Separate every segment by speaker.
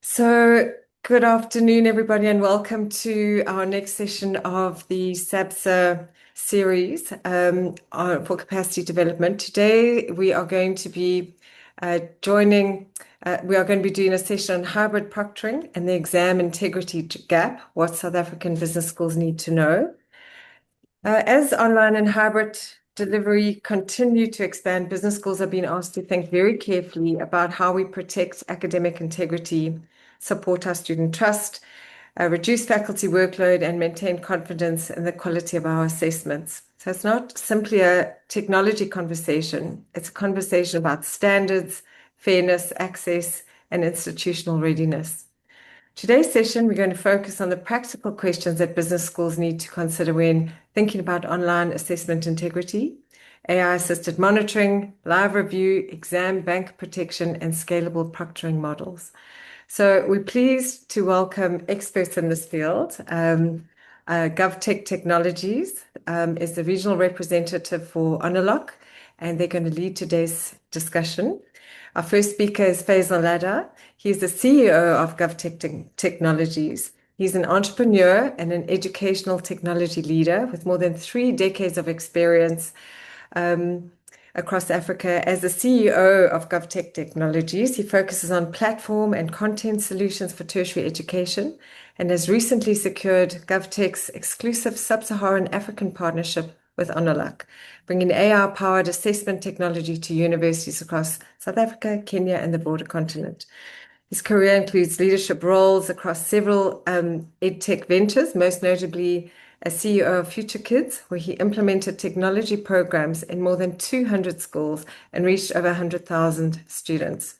Speaker 1: So, good afternoon, everybody, and welcome to our next session of the SABSA series for capacity development. Today, we are going to be we are going to be doing a session on hybrid proctoring and the exam integrity gap, what South African business schools need to know. As online and hybrid delivery continue to expand, business schools are being asked to think very carefully about how we protect academic integrity, support our student trust, reduce faculty workload, and maintain confidence in the quality of our assessments. So it's not simply a technology conversation, it's a conversation about standards, fairness, access, and institutional readiness. Today's session, we're going to focus on the practical questions that business schools need to consider when thinking about online assessment integrity, AI-assisted monitoring, live review, exam bank protection, and scalable proctoring models. So we're pleased to welcome experts in this field. Govtek Technologies is the regional representative for Honorlock, and they're going to lead today's discussion. Our first speaker is Faizal Ladha. He's the CEO of Govtek Technologies. He's an entrepreneur and an educational technology leader with more than 3 decades of experience across Africa. As the CEO of Govtek Technologies, he focuses on platform and content solutions for tertiary education and has recently secured Govtek's exclusive sub-Saharan African partnership with Honorlock, bringing AI-powered assessment technology to universities across South Africa, Kenya, and the broader continent. His career includes leadership roles across several edtech ventures, most notably as CEO of Future Kids, where he implemented technology programs in more than 200 schools and reached over 100,000 students.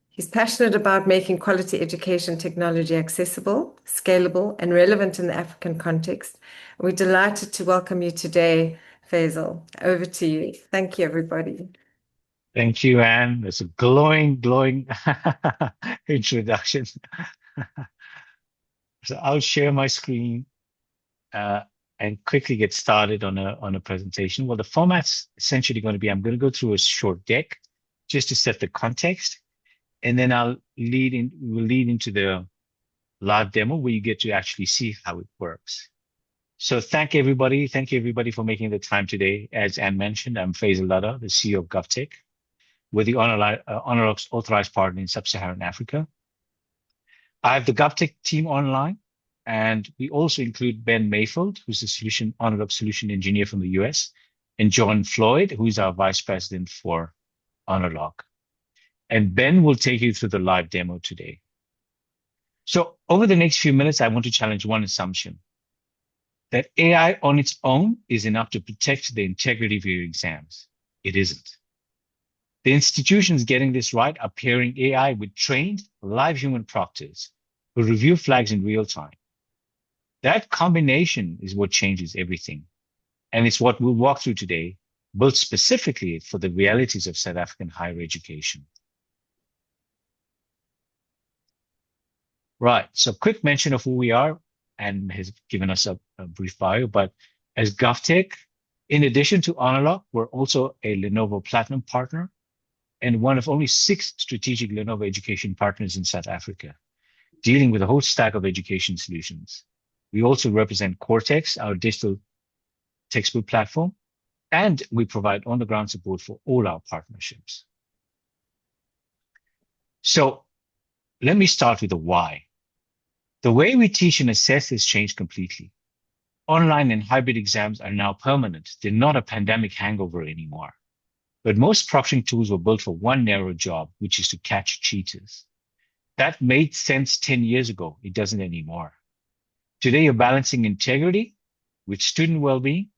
Speaker 1: He's passionate about making quality education technology accessible, scalable, and relevant in the African context. We're delighted to welcome you today, Faizal. Over to you. Thank you, everybody.
Speaker 2: Thank you, Anne. That's a glowing introduction. So I'll share my screen and quickly get started on a presentation. Well, the format's essentially going to be, I'm going to go through a short deck just to set the context, and then we'll lead into the live demo where you get to actually see how it works. So thank you everybody for making the time today. As Anne mentioned, I'm Faizal Ladha, the CEO of Govtek. We're the Honorlock's authorized partner in Sub-Saharan Africa. I have the Govtek team online, and we also include Ben Mayfield, who's the Honorlock solution engineer from the US, and John Floyd, who's our vice president for Honorlock. And Ben will take you through the live demo today. So over the next few minutes, I want to challenge one assumption, that AI on its own is enough to protect the integrity of your exams. It isn't. The institutions getting this right are pairing AI with trained live human proctors who review flags in real time. That combination is what changes everything. And it's what we'll walk through today, built specifically for the realities of South African higher education. Right, so quick mention of who we are, and has given us a brief bio, but as Govtek, in addition to Honorlock, we're also a Lenovo Platinum partner and one of only 6 strategic Lenovo education partners in South Africa, dealing with a whole stack of education solutions. We also represent Cortex, our digital textbook platform, and we provide on-the-ground support for all our partnerships. So let me start with the why. The way we teach and assess has changed completely. Online and hybrid exams are now permanent. They're not a pandemic hangover anymore. But most proctoring tools were built for one narrow job, which is to catch cheaters. That made sense 10 years ago. It doesn't anymore. Today, you're balancing integrity with student well-being,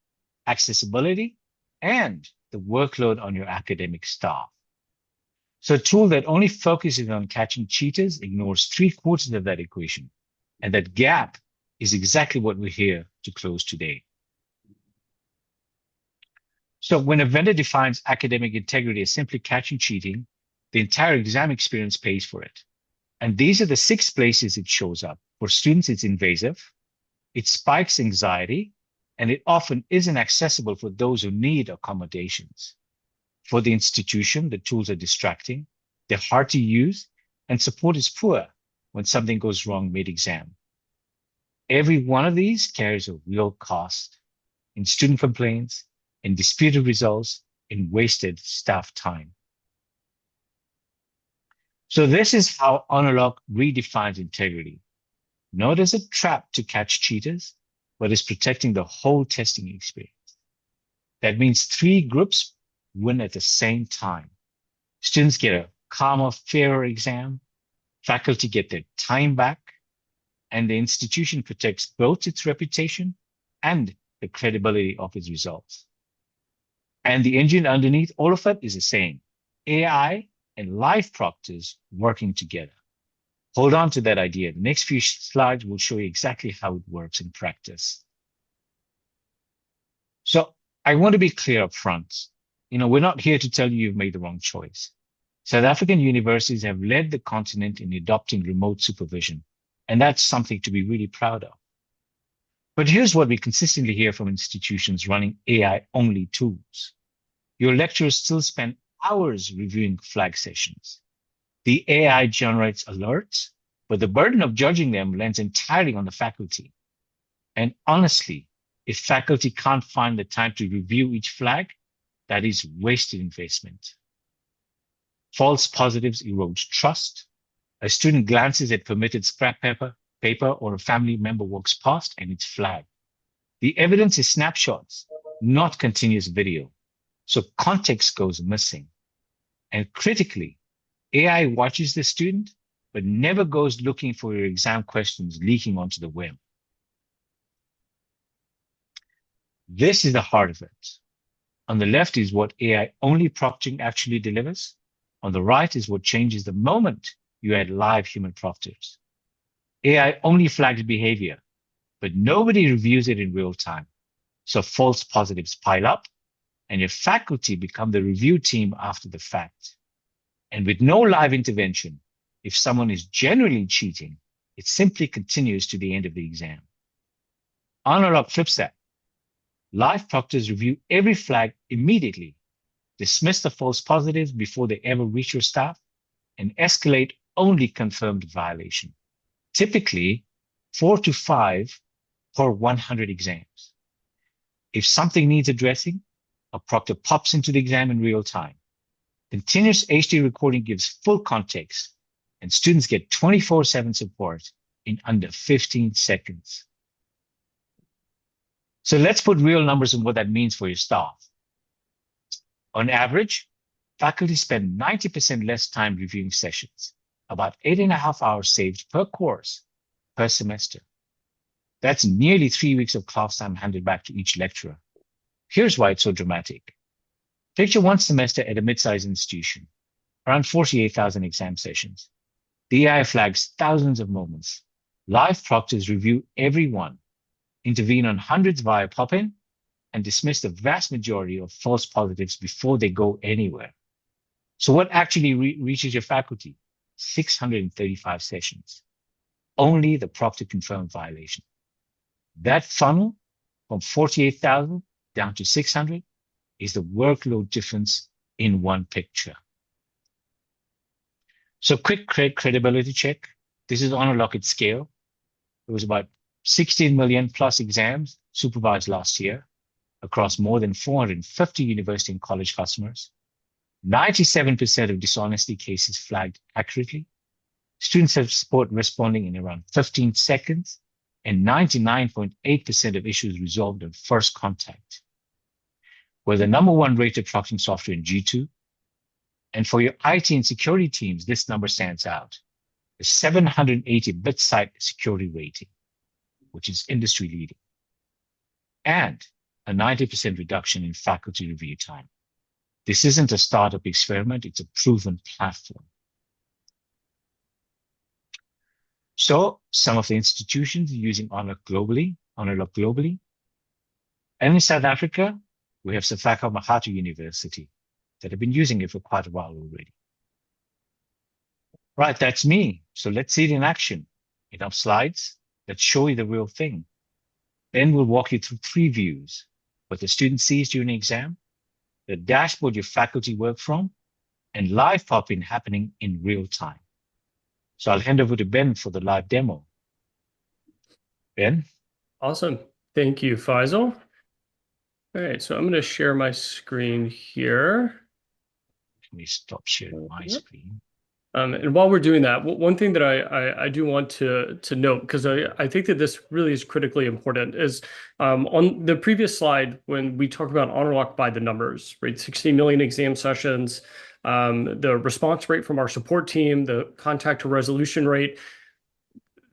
Speaker 2: accessibility, and the workload on your academic staff. So a tool that only focuses on catching cheaters ignores 3/4 of that equation. And that gap is exactly what we're here to close today. So when a vendor defines academic integrity as simply catching cheating, the entire exam experience pays for it. And these are the 6 places it shows up. For students, it's invasive, it spikes anxiety, and it often isn't accessible for those who need accommodations. For the institution, the tools are distracting, they're hard to use, and support is poor when something goes wrong mid-exam. Every one of these carries a real cost in student complaints, in disputed results, in wasted staff time. So this is how Honorlock redefines integrity, not as a trap to catch cheaters, but as protecting the whole testing experience. That means 3 groups win at the same time. Students get a calmer, fairer exam, faculty get their time back, and the institution protects both its reputation and the credibility of its results. And the engine underneath all of it is the same: AI and live proctors working together. Hold on to that idea. The next few slides will show you exactly how it works in practice. So I want to be clear up front. We're not here to tell you you've made the wrong choice. South African universities have led the continent in adopting remote supervision, and that's something to be really proud of. But here's what we consistently hear from institutions running AI-only tools. Your lecturers still spend hours reviewing flag sessions. The AI generates alerts, but the burden of judging them lands entirely on the faculty. And honestly, if faculty can't find the time to review each flag, that is wasted investment. False positives erode trust. A student glances at permitted scrap paper, or a family member walks past and it's flagged. The evidence is snapshots, not continuous video. So context goes missing. And critically, AI watches the student, but never goes looking for your exam questions leaking onto the web. This is the heart of it. On the left is what AI-only proctoring actually delivers. On the right is what changes the moment you add live human proctors. AI only flags behavior, but nobody reviews it in real time. So false positives pile up, and your faculty become the review team after the fact. And with no live intervention, if someone is genuinely cheating, it simply continues to the end of the exam. Honorlock flips that. Live proctors review every flag immediately, dismiss the false positives before they ever reach your staff, and escalate only confirmed violation. Typically, 4 to 5 per 100 exams. If something needs addressing, a proctor pops into the exam in real time. Continuous HD recording gives full context, and students get 24/7 support in under 15 seconds. So let's put real numbers on what that means for your staff. On average, faculty spend 90% less time reviewing sessions, about 8.5 hours saved per course per semester. That's nearly 3 weeks of class time handed back to each lecturer. Here's why it's so dramatic. Picture one semester at a mid-sized institution, around 48,000 exam sessions. The AI flags thousands of moments. Live proctors review every one, intervene on hundreds via pop-in, and dismiss the vast majority of false positives before they go anywhere. So what actually reaches your faculty? 635 sessions. Only the proctor confirmed violation. That funnel from 48,000 down to 600 is the workload difference in one picture. So quick credibility check. This is Honorlock at scale. It was about 16 million plus exams supervised last year across more than 450 university and college customers. 97% of dishonesty cases flagged accurately. Students have support responding in around 15 seconds, and 99.8% of issues resolved on first contact. We're the #1 rated proctoring software in G2. And for your IT and security teams, this number stands out. A 780 bit site security rating, which is industry leading. And a 90% reduction in faculty review time. This isn't a startup experiment, it's a proven platform. So some of the institutions using Honorlock globally. And in South Africa, we have Sefako Mahato University that have been using it for quite a while already. Right, that's me. So let's see it in action. Enough slides. Let's show you the real thing. Then we'll walk you through 3 views: what the student sees during the exam, the dashboard your faculty work from, and live pop-in happening in real time. So I'll hand over to Ben for the live demo. Ben,
Speaker 3: Awesome. Thank you, Faisal. All right, so I'm going to share my screen here.
Speaker 2: let me stop sharing my screen.
Speaker 3: And while we're doing that, one thing that I do want to note, because I think that this really is critically important, is on the previous slide, when we talk about Honorlock by the numbers, right? 60 million exam sessions, the response rate from our support team, the contact to resolution rate,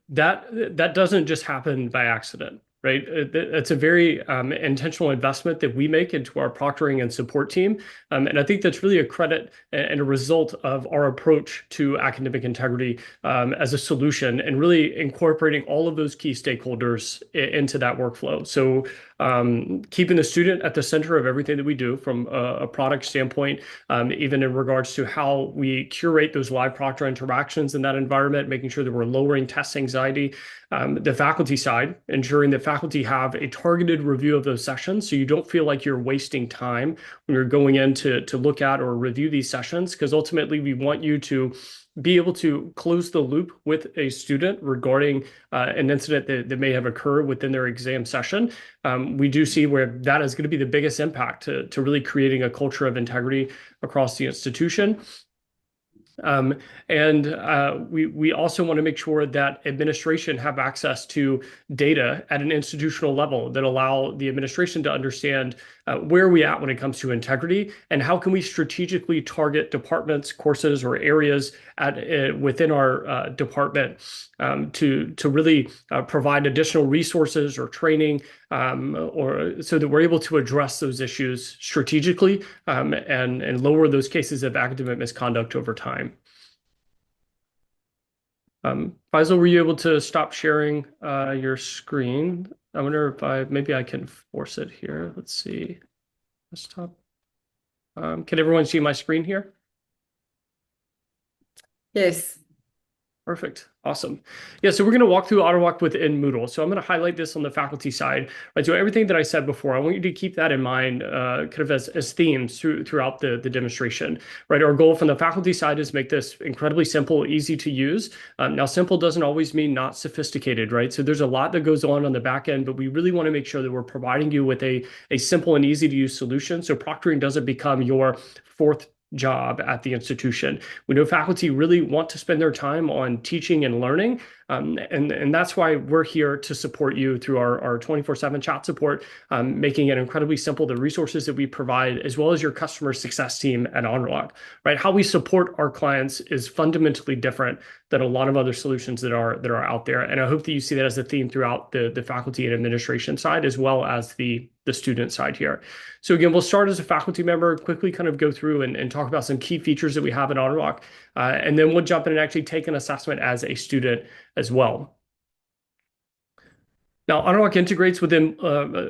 Speaker 3: that doesn't just happen by accident, right? It's a very intentional investment that we make into our proctoring and support team. And I think that's really a credit and a result of our approach to academic integrity as a solution and really incorporating all of those key stakeholders into that workflow. So keeping the student at the center of everything that we do from a product standpoint, even in regards to how we curate those live proctor interactions in that environment, making sure that we're lowering test anxiety. The faculty side, ensuring that faculty have a targeted review of those sessions so you don't feel like you're wasting time when you're going in to look at or review these sessions, because ultimately we want you to be able to close the loop with a student regarding an incident that may have occurred within their exam session. We do see where that is going to be the biggest impact to really creating a culture of integrity across the institution. We also want to make sure that administration have access to data at an institutional level that allow the administration to understand where are we at when it comes to integrity and how can we strategically target departments, courses, or areas within our department to really provide additional resources or training or so that we're able to address those issues strategically and lower those cases of academic misconduct over time. Faisal, were you able to stop sharing your screen? I wonder if maybe I can force it here. Let's see. Desktop. Can everyone see my screen here?
Speaker 1: Yes.
Speaker 3: Perfect. Awesome. Yeah, so we're going to walk through Honorlock within Moodle. So I'm going to highlight this on the faculty side. Right, so everything that I said before, I want you to keep that in mind kind of as themes throughout the demonstration. Right, our goal from the faculty side is make this incredibly simple, easy to use. Now, simple doesn't always mean not sophisticated, right? So there's a lot that goes on the back end, but we really want to make sure that we're providing you with a simple and easy to use solution. So proctoring doesn't become your fourth job at the institution. We know faculty really want to spend their time on teaching and learning, and that's why we're here to support you through our 24/7 chat support, making it incredibly simple, the resources that we provide, as well as your customer success team at Honorlock. Right, how we support our clients is fundamentally different than a lot of other solutions that are out there, and I hope that you see that as a theme throughout the faculty and administration side, as well as the student side here. So again, we'll start as a faculty member, quickly kind of go through and talk about some key features that we have in Honorlock, and then we'll jump in and actually take an assessment as a student as well. Now, Honorlock integrates within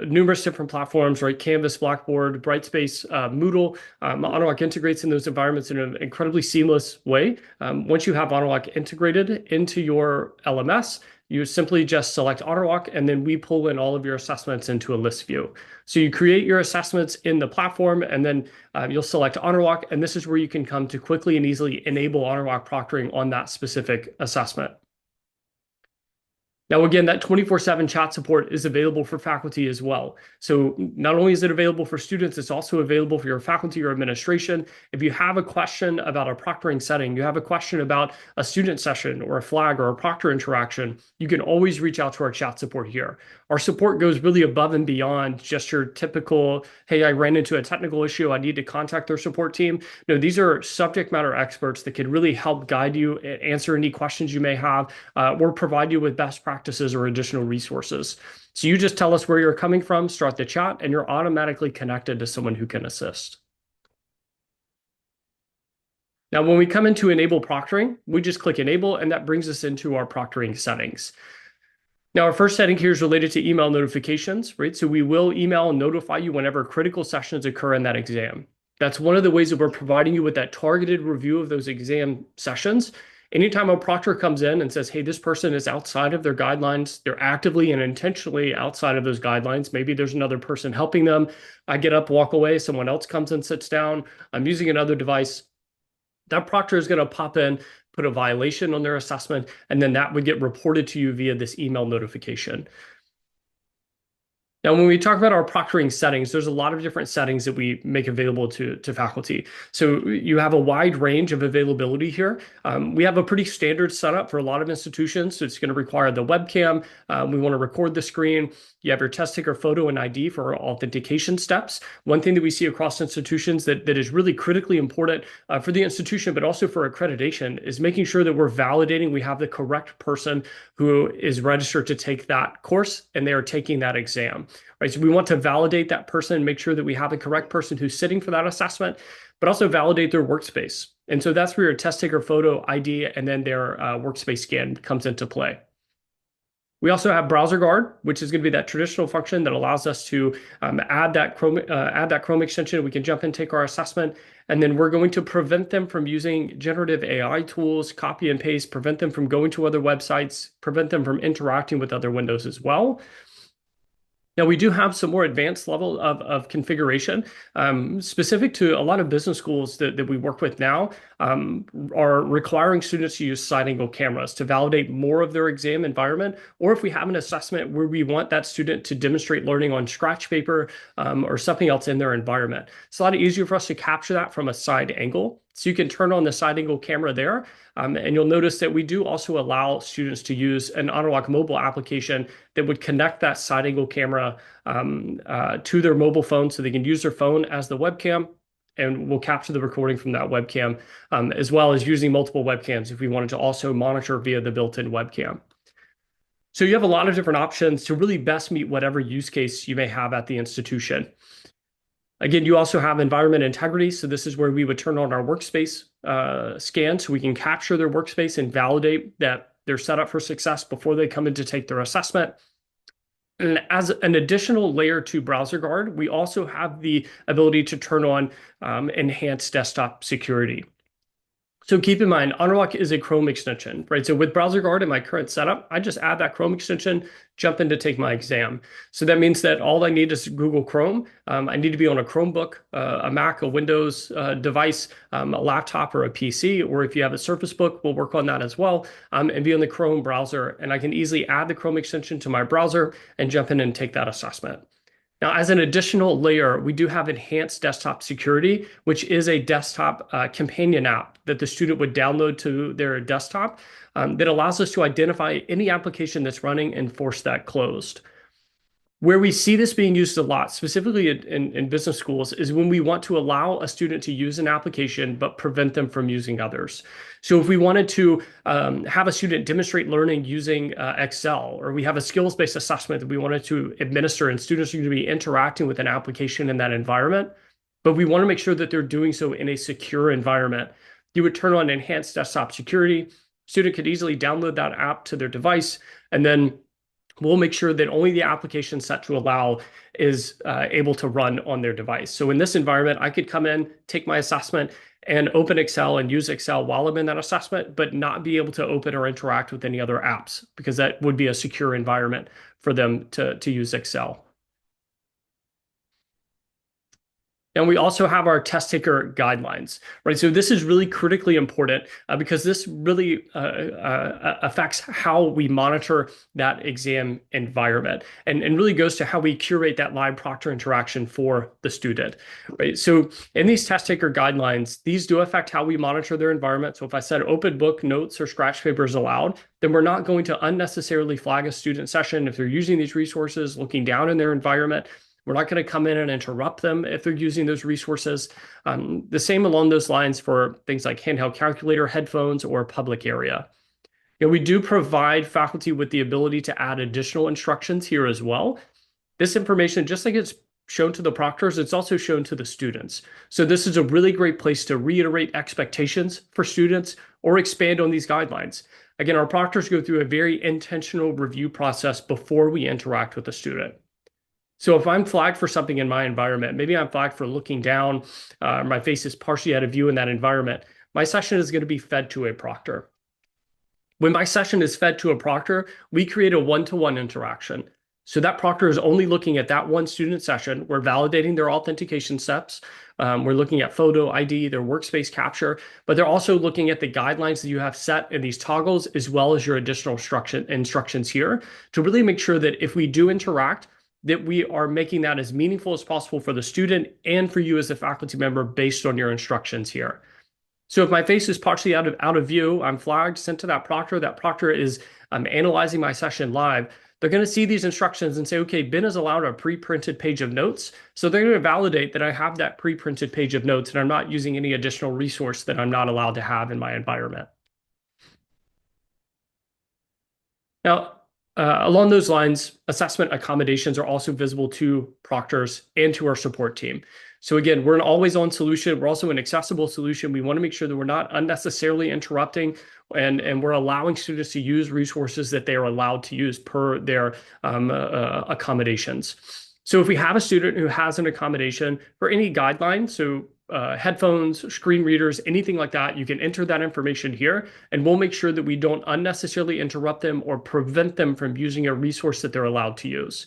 Speaker 3: numerous different platforms, right? Canvas, Blackboard, Brightspace, Moodle. Honorlock integrates in those environments in an incredibly seamless way. Once you have Honorlock integrated into your LMS, you simply just select Honorlock, and then we pull in all of your assessments into a list view. So you create your assessments in the platform, and then you'll select Honorlock, and this is where you can come to quickly and easily enable Honorlock proctoring on that specific assessment. Now, again, that 24/7 chat support is available for faculty as well. So not only is it available for students, it's also available for your faculty or administration. If you have a question about a proctoring setting, you have a question about a student session or a flag or a proctor interaction, you can always reach out to our chat support here. Our support goes really above and beyond just your typical, hey, I ran into a technical issue, I need to contact their support team. No, these are subject matter experts that can really help guide you, answer any questions you may have, or provide you with best practices or additional resources. So you just tell us where you're coming from, start the chat, and you're automatically connected to someone who can assist. Now, when we come into enable proctoring, we just click enable, and that brings us into our proctoring settings. Now, our first setting here is related to email notifications, right? So we will email and notify you whenever critical sessions occur in that exam. That's one of the ways that we're providing you with that targeted review of those exam sessions. Anytime a proctor comes in and says, hey, this person is outside of their guidelines, they're actively and intentionally outside of those guidelines. Maybe there's another person helping them. I get up, walk away, someone else comes and sits down. I'm using another device. That proctor is going to pop in, put a violation on their assessment, and then that would get reported to you via this email notification. Now, when we talk about our proctoring settings, there's a lot of different settings that we make available to faculty. So you have a wide range of availability here. We have a pretty standard setup for a lot of institutions. So it's going to require the webcam. We want to record the screen. You have your test taker photo and ID for authentication steps. One thing that we see across institutions that is really critically important for the institution, but also for accreditation, is making sure that we're validating we have the correct person who is registered to take that course and they are taking that exam. Right, so we want to validate that person, make sure that we have the correct person who's sitting for that assessment, but also validate their workspace. And so that's where your test taker photo, ID, and then their workspace scan comes into play. We also have browser guard, which is going to be that traditional function that allows us to add that Chrome extension. We can jump in, take our assessment, and then we're going to prevent them from using generative AI tools, copy and paste, prevent them from going to other websites, prevent them from interacting with other windows as well. Now, we do have some more advanced level of configuration specific to a lot of business schools that we work with now are requiring students to use side-angle cameras to validate more of their exam environment, or if we have an assessment where we want that student to demonstrate learning on scratch paper or something else in their environment. It's a lot easier for us to capture that from a side angle. So you can turn on the side angle camera there, and you'll notice that we do also allow students to use an Honorlock mobile application that would connect that side angle camera to their mobile phone so they can use their phone as the webcam, and we'll capture the recording from that webcam, as well as using multiple webcams if we wanted to also monitor via the built-in webcam. So you have a lot of different options to really best meet whatever use case you may have at the institution. Again, you also have environment integrity. So this is where we would turn on our workspace scan so we can capture their workspace and validate that they're set up for success before they come in to take their assessment. And as an additional layer to Browser Guard, we also have the ability to turn on enhanced desktop security. So keep in mind, Honorlock is a Chrome extension, right? So with Browser Guard in my current setup, I just add that Chrome extension, jump in to take my exam. So that means that all I need is Google Chrome. I need to be on a Chromebook, a Mac, a Windows device, a laptop, or a PC, or if you have a Surface Book, we'll work on that as well, and be on the Chrome browser. And I can easily add the Chrome extension to my browser and jump in and take that assessment. Now, as an additional layer, we do have enhanced desktop security, which is a desktop companion app that the student would download to their desktop that allows us to identify any application that's running and force that closed. Where we see this being used a lot, specifically in business schools, is when we want to allow a student to use an application but prevent them from using others. So if we wanted to have a student demonstrate learning using Excel, or we have a skills-based assessment that we wanted to administer and students are going to be interacting with an application in that environment, but we want to make sure that they're doing so in a secure environment, you would turn on enhanced desktop security. Student could easily download that app to their device, and then we'll make sure that only the application set to allow is able to run on their device. So in this environment, I could come in, take my assessment, and open Excel and use Excel while I'm in that assessment, but not be able to open or interact with any other apps, because that would be a secure environment for them to use Excel. And we also have our test taker guidelines, right? So this is really critically important because this really affects how we monitor that exam environment and really goes to how we curate that live proctor interaction for the student, right? So in these test taker guidelines, these do affect how we monitor their environment. So if I said open book, notes, or scratch papers allowed, then we're not going to unnecessarily flag a student session if they're using these resources, looking down in their environment. We're not going to come in and interrupt them if they're using those resources. The same along those lines for things like handheld calculator, headphones, or public area. You know, we do provide faculty with the ability to add additional instructions here as well. This information, just like it's shown to the proctors, it's also shown to the students. So this is a really great place to reiterate expectations for students or expand on these guidelines. Again, our proctors go through a very intentional review process before we interact with the student. So if I'm flagged for something in my environment, maybe I'm flagged for looking down, my face is partially out of view in that environment, my session is going to be fed to a proctor. When my session is fed to a proctor, we create a one-to-one interaction. So that proctor is only looking at that one student session. We're validating their authentication steps. We're looking at photo ID, their workspace capture, but they're also looking at the guidelines that you have set in these toggles, as well as your additional instructions here to really make sure that if we do interact, that we are making that as meaningful as possible for the student and for you as a faculty member based on your instructions here. So if my face is partially out of view, I'm flagged, sent to that proctor. That proctor is analyzing my session live. They're going to see these instructions and say, okay, Ben is allowed a pre-printed page of notes. So they're going to validate that I have that pre-printed page of notes and I'm not using any additional resource that I'm not allowed to have in my environment. Now, along those lines, assessment accommodations are also visible to proctors and to our support team. So again, we're an always-on solution. We're also an accessible solution. We want to make sure that we're not unnecessarily interrupting and we're allowing students to use resources that they are allowed to use per their accommodations. So if we have a student who has an accommodation for any guideline, so headphones, screen readers, anything like that, you can enter that information here, and we'll make sure that we don't unnecessarily interrupt them or prevent them from using a resource that they're allowed to use.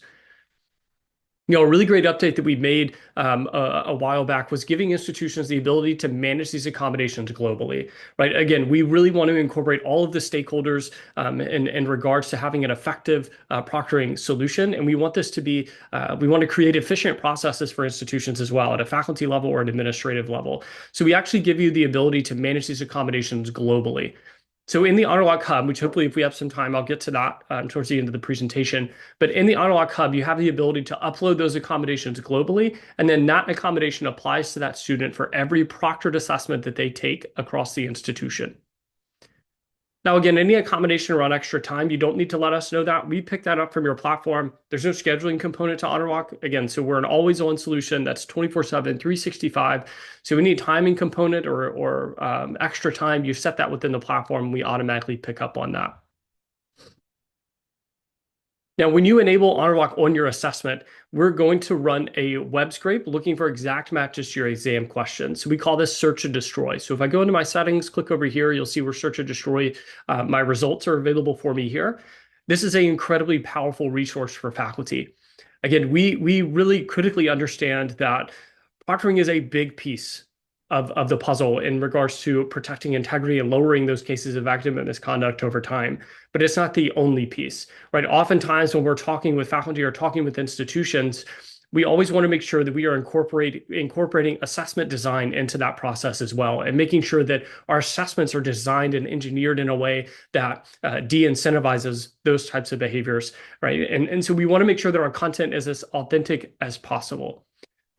Speaker 3: A really great update that we made a while back was giving institutions the ability to manage these accommodations globally, right? Again, we really want to incorporate all of the stakeholders in regards to having an effective proctoring solution. And we want this to be, we want to create efficient processes for institutions as well at a faculty level or an administrative level. So we actually give you the ability to manage these accommodations globally. So in the Honorlock Hub, which hopefully if we have some time, I'll get to that towards the end of the presentation. But in the Honorlock Hub, you have the ability to upload those accommodations globally, and then that accommodation applies to that student for every proctored assessment that they take across the institution. Now, again, any accommodation around extra time, you don't need to let us know that. We pick that up from your platform. There's no scheduling component to Honorlock. Again, so we're an always-on solution that's 24/7, 365. So any timing component or extra time, you set that within the platform. We automatically pick up on that. Now, when you enable Honorlock on your assessment, we're going to run a web scrape looking for exact matches to your exam questions. So we call this search and destroy. So if I go into my settings, click over here, you'll see where search and destroy, my results are available for me here. This is an incredibly powerful resource for faculty. Again, we really critically understand that proctoring is a big piece of the puzzle in regards to protecting integrity and lowering those cases of academic misconduct over time. But it's not the only piece, right? Oftentimes when we're talking with faculty or talking with institutions, we always want to make sure that we are incorporating assessment design into that process as well, and making sure that our assessments are designed and engineered in a way that de-incentivizes those types of behaviors, right? And so we want to make sure that our content is as authentic as possible.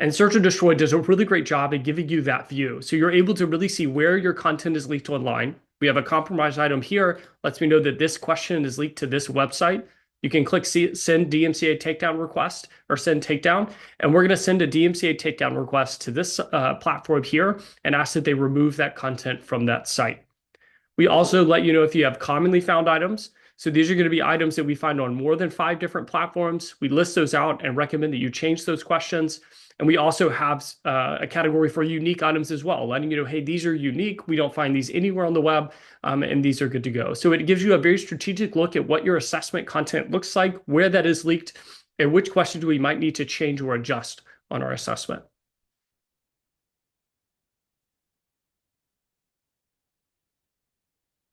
Speaker 3: And Search and Destroy does a really great job at giving you that view. So you're able to really see where your content is leaked online. We have a compromised item here, lets me know that this question is leaked to this website. You can click send DMCA takedown request or send takedown, and we're going to send a DMCA takedown request to this platform here and ask that they remove that content from that site. We also let you know if you have commonly found items. So these are going to be items that we find on more than 5 different platforms. We list those out and recommend that you change those questions. And we also have a category for unique items as well, letting you know, hey, these are unique. We don't find these anywhere on the web, and these are good to go. So it gives you a very strategic look at what your assessment content looks like, where that is leaked, and which questions we might need to change or adjust on our assessment.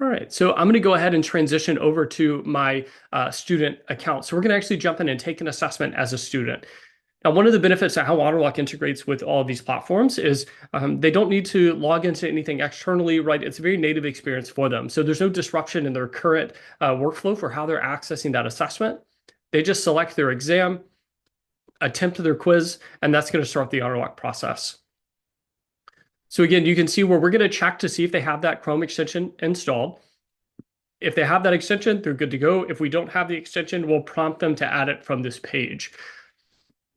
Speaker 3: All right, so I'm going to go ahead and transition over to my student account. So we're going to actually jump in and take an assessment as a student. Now, one of the benefits of how Honorlock integrates with all of these platforms is they don't need to log into anything externally, right? It's a very native experience for them. So there's no disruption in their current workflow for how they're accessing that assessment. They just select their exam, attempt their quiz, and that's going to start the Honorlock process. So again, you can see where we're going to check to see if they have that Chrome extension installed. If they have that extension, they're good to go. If we don't have the extension, we'll prompt them to add it from this page.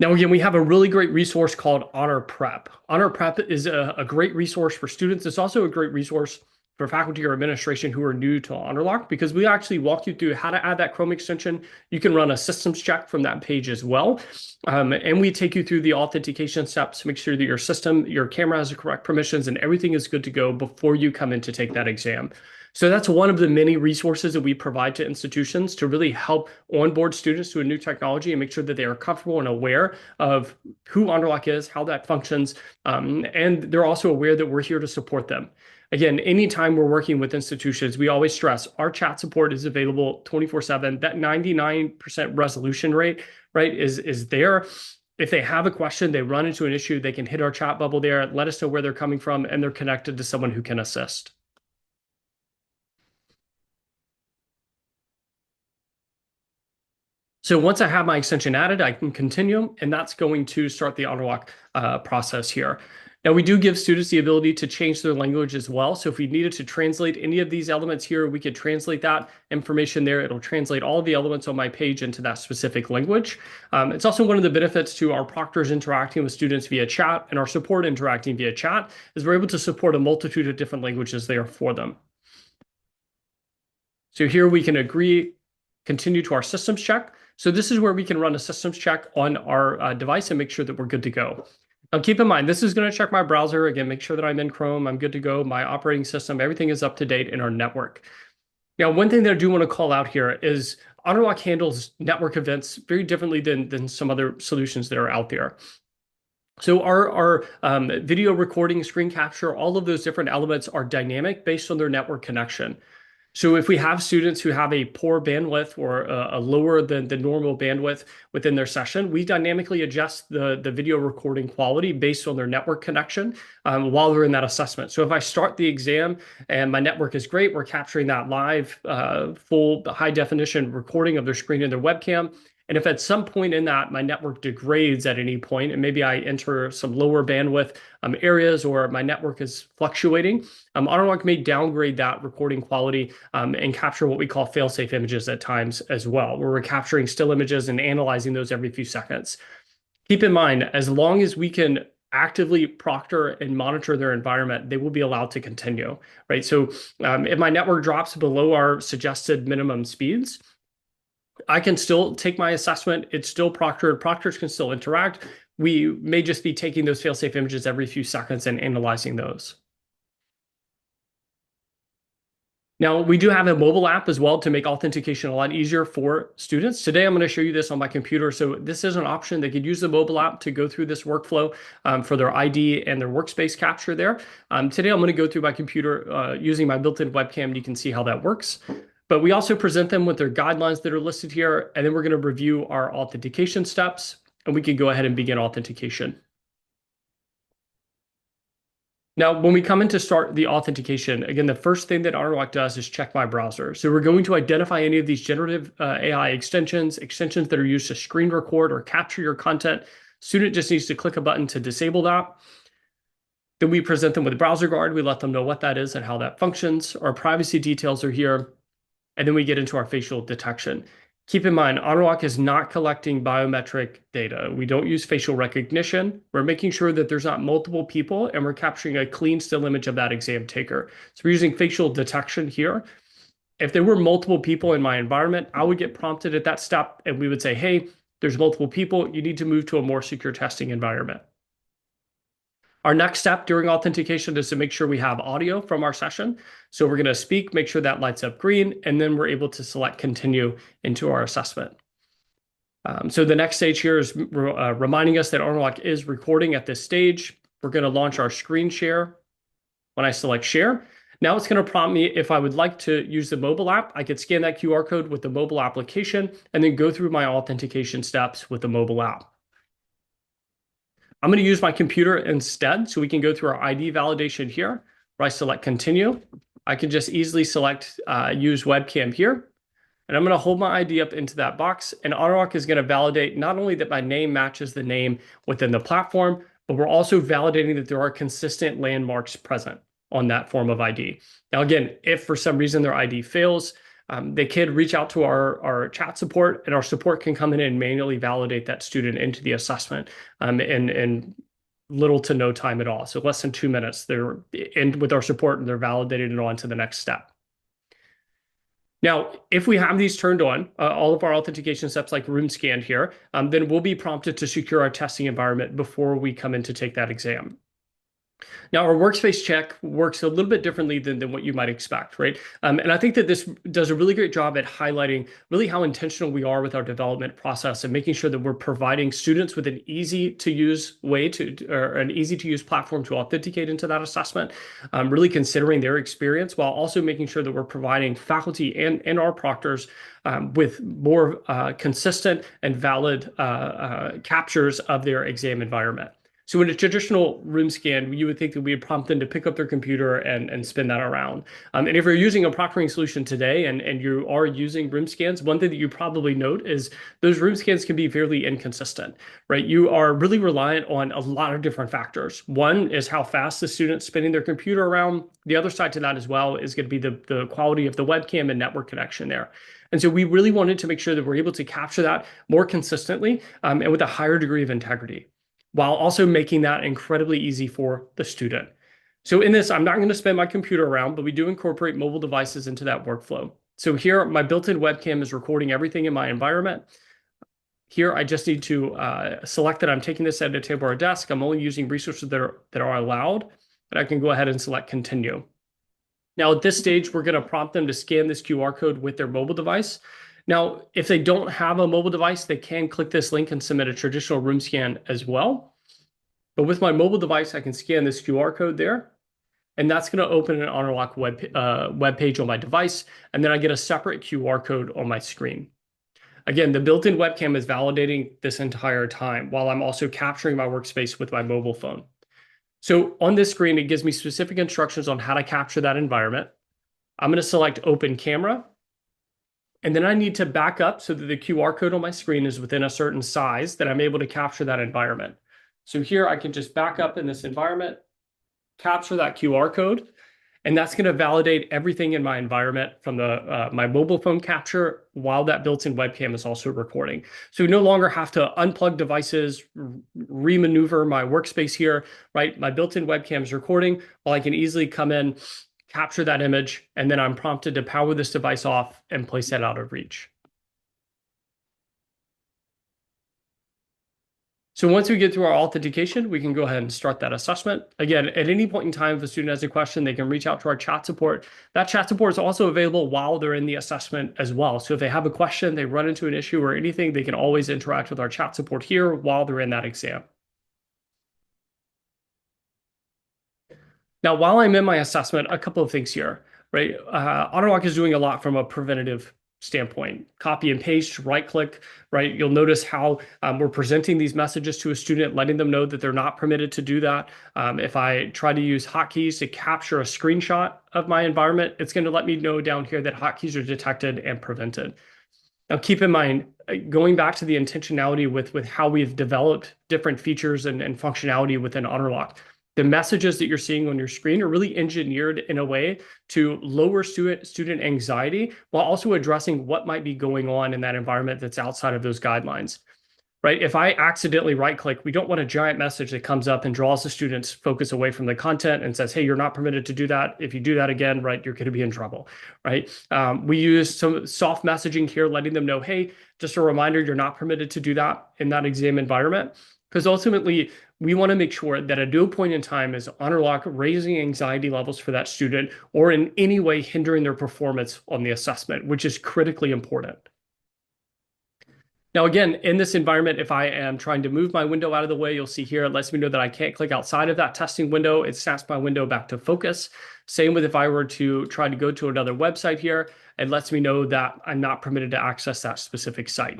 Speaker 3: Now, again, we have a really great resource called Honor Prep. Honor Prep is a great resource for students. It's also a great resource for faculty or administration who are new to Honorlock, because we actually walk you through how to add that Chrome extension. You can run a systems check from that page as well. And we take you through the authentication steps to make sure that your camera has the correct permissions and everything is good to go before you come in to take that exam. So that's one of the many resources that we provide to institutions to really help onboard students to a new technology and make sure that they are comfortable and aware of who Honorlock is, how that functions, and they're also aware that we're here to support them. Again, anytime we're working with institutions, we always stress our chat support is available 24/7. That 99% resolution rate, right, is there. If they have a question, they run into an issue, they can hit our chat bubble there, let us know where they're coming from, and they're connected to someone who can assist. So once I have my extension added, I can continue, and that's going to start the Honorlock process here. Now, we do give students the ability to change their language as well. So if we needed to translate any of these elements here, we could translate that information there. It'll translate all of the elements on my page into that specific language. It's also one of the benefits to our proctors interacting with students via chat and our support interacting via chat is we're able to support a multitude of different languages there for them. So here we can agree, continue to our systems check. So this is where we can run a systems check on our device and make sure that we're good to go. Now keep in mind, this is going to check my browser, again, make sure that I'm in Chrome, I'm good to go, my operating system, everything is up to date in our network. Now, one thing that I do want to call out here is Honorlock handles network events very differently than some other solutions that are out there. So our video recording, screen capture, all of those different elements are dynamic based on their network connection. So if we have students who have a poor bandwidth or a lower than the normal bandwidth within their session, we dynamically adjust the video recording quality based on their network connection while they're in that assessment. So if I start the exam and my network is great, we're capturing that live, full high definition recording of their screen and their webcam. And if at some point in that my network degrades at any point, and maybe I enter some lower bandwidth areas or my network is fluctuating, Honorlock may downgrade that recording quality and capture what we call fail-safe images at times as well, where we're capturing still images and analyzing those every few seconds. Keep in mind, as long as we can actively proctor and monitor their environment, they will be allowed to continue, right? So if my network drops below our suggested minimum speeds, I can still take my assessment. It's still proctored. Proctors can still interact. We may just be taking those fail-safe images every few seconds and analyzing those. Now, we do have a mobile app as well to make authentication a lot easier for students. Today, I'm going to show you this on my computer. So this is an option. They could use the mobile app to go through this workflow for their ID and their workspace capture there. Today, I'm going to go through my computer using my built-in webcam. You can see how that works. But we also present them with their guidelines that are listed here, and then we're going to review our authentication steps, and we can go ahead and begin authentication. Now, when we come in to start the authentication, again, the first thing that Honorlock does is check my browser. So we're going to identify any of these generative AI extensions that are used to screen record or capture your content. Student just needs to click a button to disable that. Then we present them with Browser Guard. We let them know what that is and how that functions. Our privacy details are here. And then we get into our facial detection. Keep in mind, Honorlock is not collecting biometric data. We don't use facial recognition. We're making sure that there's not multiple people, and we're capturing a clean still image of that exam taker. So we're using facial detection here. If there were multiple people in my environment, I would get prompted at that step, and we would say, hey, there's multiple people. You need to move to a more secure testing environment. Our next step during authentication is to make sure we have audio from our session. So we're going to speak, make sure that lights up green, and then we're able to select continue into our assessment. So the next stage here is reminding us that Honorlock is recording at this stage. We're going to launch our screen share. When I select share, now it's going to prompt me if I would like to use the mobile app. I could scan that QR code with the mobile application and then go through my authentication steps with the mobile app. I'm going to use my computer instead, so we can go through our ID validation here, where I select continue. I can just easily select use webcam here, and I'm going to hold my ID up into that box, and Honorlock is going to validate not only that my name matches the name within the platform, but we're also validating that there are consistent landmarks present on that form of ID. Now, again, if for some reason their ID fails, they can reach out to our chat support, and our support can come in and manually validate that student into the assessment in little to no time at all. So less than 2 minutes, they're in with our support and they're validated and on to the next step. Now, if we have these turned on, all of our authentication steps like room scan here, then we'll be prompted to secure our testing environment before we come in to take that exam. Now, our workspace check works a little bit differently than what you might expect, right? And I think that this does a really great job at highlighting really how intentional we are with our development process and making sure that we're providing students with an easy to use way or an easy to use platform to authenticate into that assessment, really considering their experience while also making sure that we're providing faculty and our proctors with more consistent and valid captures of their exam environment. So in a traditional room scan, you would think that we would prompt them to pick up their computer and spin that around. And if you're using a proctoring solution today and you are using room scans, one thing that you probably note is those room scans can be fairly inconsistent, right? You are really reliant on a lot of different factors. One is how fast the student's spinning their computer around. The other side to that as well is going to be the quality of the webcam and network connection there. And so we really wanted to make sure that we're able to capture that more consistently and with a higher degree of integrity, while also making that incredibly easy for the student. So in this, I'm not going to spin my computer around, but we do incorporate mobile devices into that workflow. So here, my built-in webcam is recording everything in my environment. Here, I just need to select that I'm taking this at a table or a desk. I'm only using resources that are allowed, and I can go ahead and select continue. Now, at this stage, we're going to prompt them to scan this QR code with their mobile device. Now, if they don't have a mobile device, they can click this link and submit a traditional room scan as well. But with my mobile device, I can scan this QR code there, and that's going to open an Honorlock web page on my device, and then I get a separate QR code on my screen. Again, the built-in webcam is validating this entire time while I'm also capturing my workspace with my mobile phone. So on this screen, it gives me specific instructions on how to capture that environment. I'm going to select Open Camera. And then I need to back up so that the QR code on my screen is within a certain size that I'm able to capture that environment. So here I can just back up in this environment, capture that QR code, and that's going to validate everything in my environment from my mobile phone capture while that built-in webcam is also recording. So we no longer have to unplug devices, remaneuver my workspace here, right? My built-in webcam is recording while I can easily come in, capture that image, and then I'm prompted to power this device off and place that out of reach. So once we get through our authentication, we can go ahead and start that assessment. Again, at any point in time, if a student has a question, they can reach out to our chat support. That chat support is also available while they're in the assessment as well. So if they have a question, they run into an issue or anything, they can always interact with our chat support here while they're in that exam. Now, while I'm in my assessment, a couple of things here, right? Honorlock is doing a lot from a preventative standpoint. Copy and paste, right click, right? You'll notice how we're presenting these messages to a student, letting them know that they're not permitted to do that. If I try to use hotkeys to capture a screenshot of my environment, it's going to let me know down here that hotkeys are detected and prevented. Now, keep in mind, going back to the intentionality with how we've developed different features and functionality within Honorlock, the messages that you're seeing on your screen are really engineered in a way to lower student anxiety while also addressing what might be going on in that environment that's outside of those guidelines, right? If I accidentally right-click, we don't want a giant message that comes up and draws the student's focus away from the content and says, hey, you're not permitted to do that. If you do that again, right, you're going to be in trouble, right? We use some soft messaging here, letting them know, hey, just a reminder, you're not permitted to do that in that exam environment. Because ultimately, we want to make sure that at no point in time is Honorlock raising anxiety levels for that student or in any way hindering their performance on the assessment, which is critically important. Now, again, in this environment, if I am trying to move my window out of the way, you'll see here, it lets me know that I can't click outside of that testing window. It snaps my window back to focus. Same with if I were to try to go to another website here, it lets me know that I'm not permitted to access that specific site.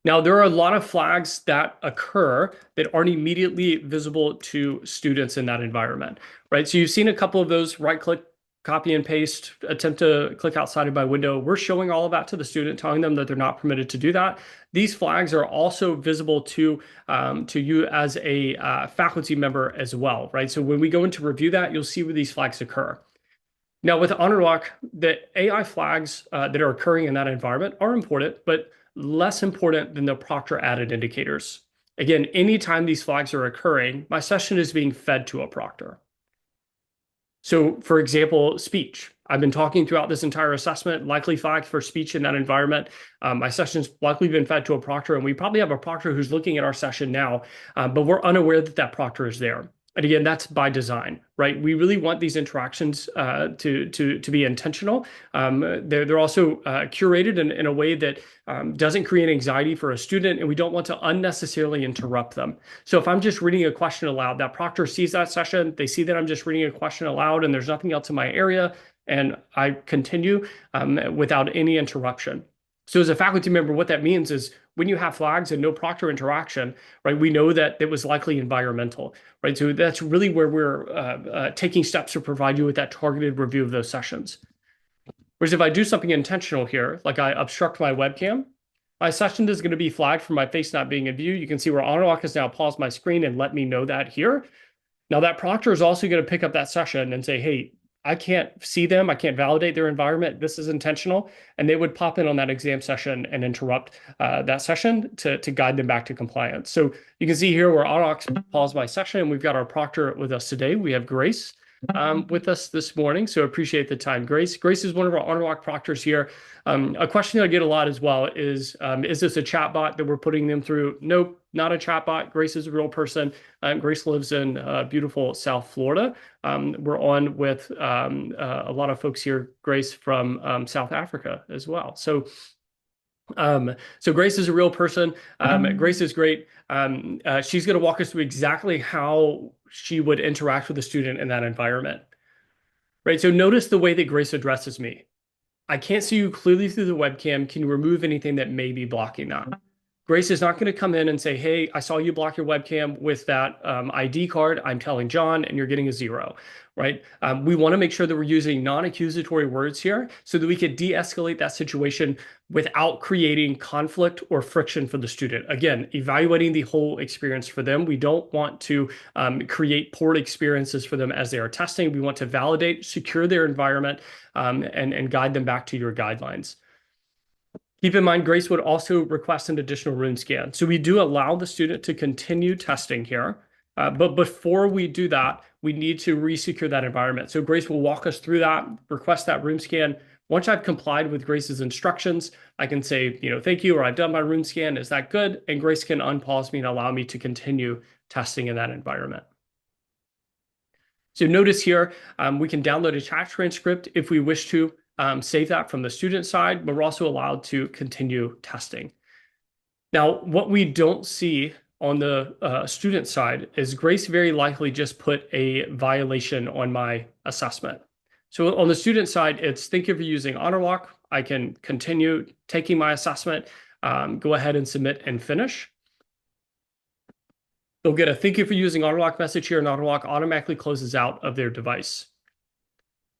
Speaker 3: Now, there are a lot of flags that occur that aren't immediately visible to students in that environment, right? So you've seen a couple of those, right-click, copy and paste, attempt to click outside of my window. We're showing all of that to the student, telling them that they're not permitted to do that. These flags are also visible to you as a faculty member as well, right? So when we go into review that, you'll see where these flags occur. Now, with Honorlock, the AI flags that are occurring in that environment are important, but less important than the proctor added indicators. Again, anytime these flags are occurring, my session is being fed to a proctor. So for example, speech. I've been talking throughout this entire assessment, likely flagged for speech in that environment. My session's likely been fed to a proctor, and we probably have a proctor who's looking at our session now, but we're unaware that that proctor is there. And again, that's by design, right? We really want these interactions to be intentional. They're also curated in a way that doesn't create anxiety for a student, and we don't want to unnecessarily interrupt them. So if I'm just reading a question aloud, that proctor sees that session, they see that I'm just reading a question aloud and there's nothing else in my area, and I continue without any interruption. So as a faculty member, what that means is when you have flags and no proctor interaction, right, we know that it was likely environmental, right? So that's really where we're taking steps to provide you with that targeted review of those sessions. Whereas if I do something intentional here, like I obstruct my webcam, my session is going to be flagged for my face not being in view. You can see where Honorlock has now paused my screen and let me know that here. Now that proctor is also going to pick up that session and say, hey, I can't see them. I can't validate their environment. This is intentional. And they would pop in on that exam session and interrupt that session to guide them back to compliance. So you can see here where Honorlock paused my session, and we've got our proctor with us today. We have Grace with us this morning. So appreciate the time, Grace. Grace is one of our Honorlock proctors here. A question I get a lot as well is this a chatbot that we're putting them through? Nope, not a chatbot. Grace is a real person. Grace lives in beautiful South Florida. We're on with a lot of folks here, Grace, from South Africa as well. So Grace is a real person. Grace is great. She's going to walk us through exactly how she would interact with a student in that environment. Right. So notice the way that Grace addresses me. I can't see you clearly through the webcam. Can you remove anything that may be blocking that? Grace is not going to come in and say, hey, I saw you block your webcam with that ID card. I'm telling John, and you're getting a 0, right? We want to make sure that we're using non-accusatory words here so that we could de-escalate that situation without creating conflict or friction for the student. Again, evaluating the whole experience for them. We don't want to create poor experiences for them as they are testing. We want to validate, secure their environment, and guide them back to your guidelines. Keep in mind, Grace would also request an additional room scan. So we do allow the student to continue testing here. But before we do that, we need to re-secure that environment. So Grace will walk us through that, request that room scan. Once I've complied with Grace's instructions, I can say, thank you, or I've done my room scan. Is that good? And Grace can unpause me and allow me to continue testing in that environment. So notice here, we can download a chat transcript if we wish to. Save that from the student side, but we're also allowed to continue testing. Now, what we don't see on the student side is Grace very likely just put a violation on my assessment. So on the student side, it's thank you for using Honorlock. I can continue taking my assessment, go ahead and submit and finish. They'll get a thank you for using Honorlock message here, and Honorlock automatically closes out of their device.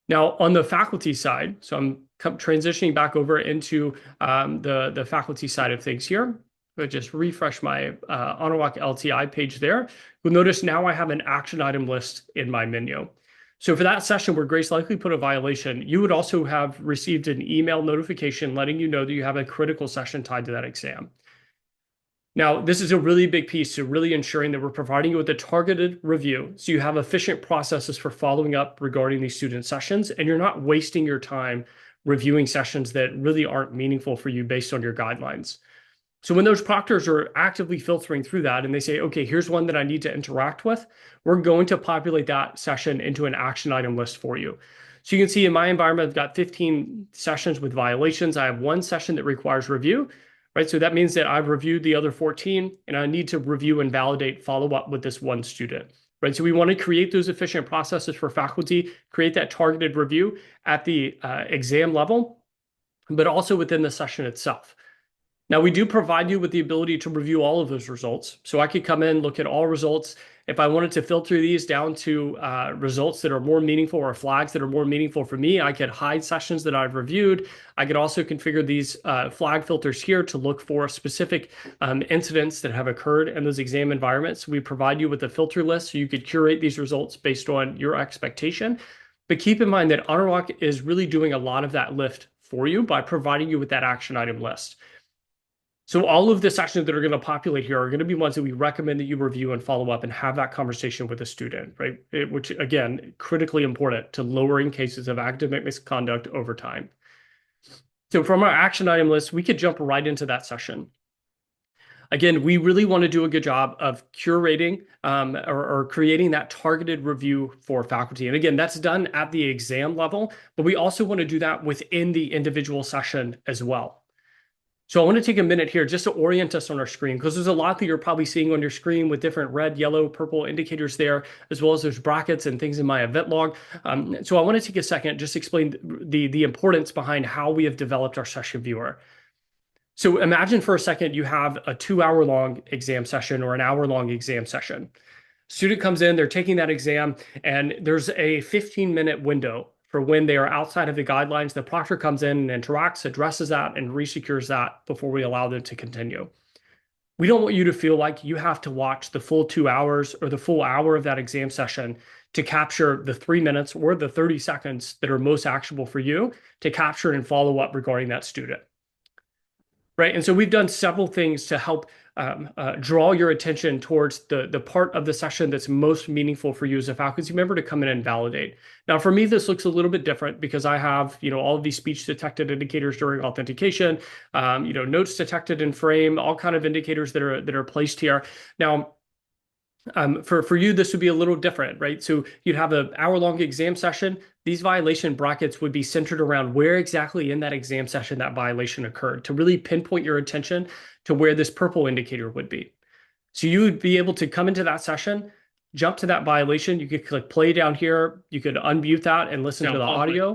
Speaker 3: Now, on the faculty side, so I'm transitioning back over into the faculty side of things here. I'll just refresh my Honorlock LTI page there. You'll notice now I have an action item list in my menu. So for that session where Grace likely put a violation, you would also have received an email notification letting you know that you have a critical session tied to that exam. Now, this is a really big piece to really ensuring that we're providing you with a targeted review so you have efficient processes for following up regarding these student sessions, and you're not wasting your time reviewing sessions that really aren't meaningful for you based on your guidelines. So when those proctors are actively filtering through that and they say, okay, here's one that I need to interact with, we're going to populate that session into an action item list for you. So you can see in my environment, I've got 15 sessions with violations. I have one session that requires review. Right, so that means that I've reviewed the other 14 and I need to review and validate follow-up with this one student. Right, so we want to create those efficient processes for faculty, create that targeted review at the exam level, but also within the session itself. Now, we do provide you with the ability to review all of those results. So I could come in, look at all results. If I wanted to filter these down to results that are more meaningful or flags that are more meaningful for me, I could hide sessions that I've reviewed. I could also configure these flag filters here to look for specific incidents that have occurred in those exam environments. We provide you with a filter list so you could curate these results based on your expectation. But keep in mind that Honorlock is really doing a lot of that lift for you by providing you with that action item list. So all of the sessions that are going to populate here are going to be ones that we recommend that you review and follow up and have that conversation with a student, right? Which, again, critically important to lowering cases of academic misconduct over time. So from our action item list, we could jump right into that session. Again, we really want to do a good job of curating or creating that targeted review for faculty. And again, that's done at the exam level, but we also want to do that within the individual session as well. So I want to take a minute here just to orient us on our screen, because there's a lot that you're probably seeing on your screen with different red, yellow, purple indicators there, as well as there's brackets and things in my event log. So I want to take a second, just explain the importance behind how we have developed our session viewer. So imagine for a second you have a 2-hour-long exam session or an hour-long exam session. Student comes in, they're taking that exam, and there's a 15-minute window for when they are outside of the guidelines. The proctor comes in and interacts, addresses that, and resecures that before we allow them to continue. We don't want you to feel like you have to watch the full 2 hours or the full hour of that exam session to capture the 3 minutes or the 30 seconds that are most actionable for you to capture and follow up regarding that student. Right. And so we've done several things to help draw your attention towards the part of the session that's most meaningful for you as a faculty member to come in and validate. Now, for me, this looks a little bit different because I have, all of these speech detected indicators during authentication, notes detected in frame, all kind of indicators that are placed here. Now, for you, this would be a little different, right? So you'd have an hour-long exam session. These violation brackets would be centered around where exactly in that exam session that violation occurred to really pinpoint your attention to where this purple indicator would be. So you would be able to come into that session, jump to that violation. You could click play down here. You could unmute that and listen to the audio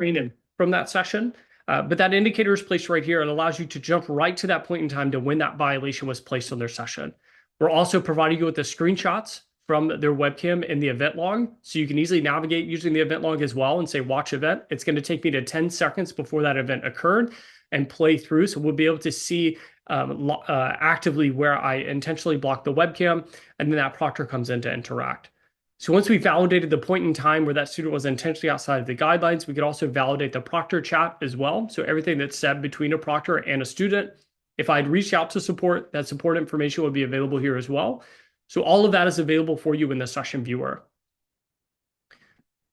Speaker 3: from that session. But that indicator is placed right here and allows you to jump right to that point in time to when that violation was placed on their session. We're also providing you with the screenshots from their webcam in the event log, so you can easily navigate using the event log as well and say watch event. It's going to take me to 10 seconds before that event occurred and play through. So we'll be able to see actively where I intentionally blocked the webcam, and then that proctor comes in to interact. So once we validated the point in time where that student was intentionally outside of the guidelines, we could also validate the proctor chat as well. So everything that's said between a proctor and a student. If I'd reach out to support, that support information would be available here as well. So all of that is available for you in the session viewer.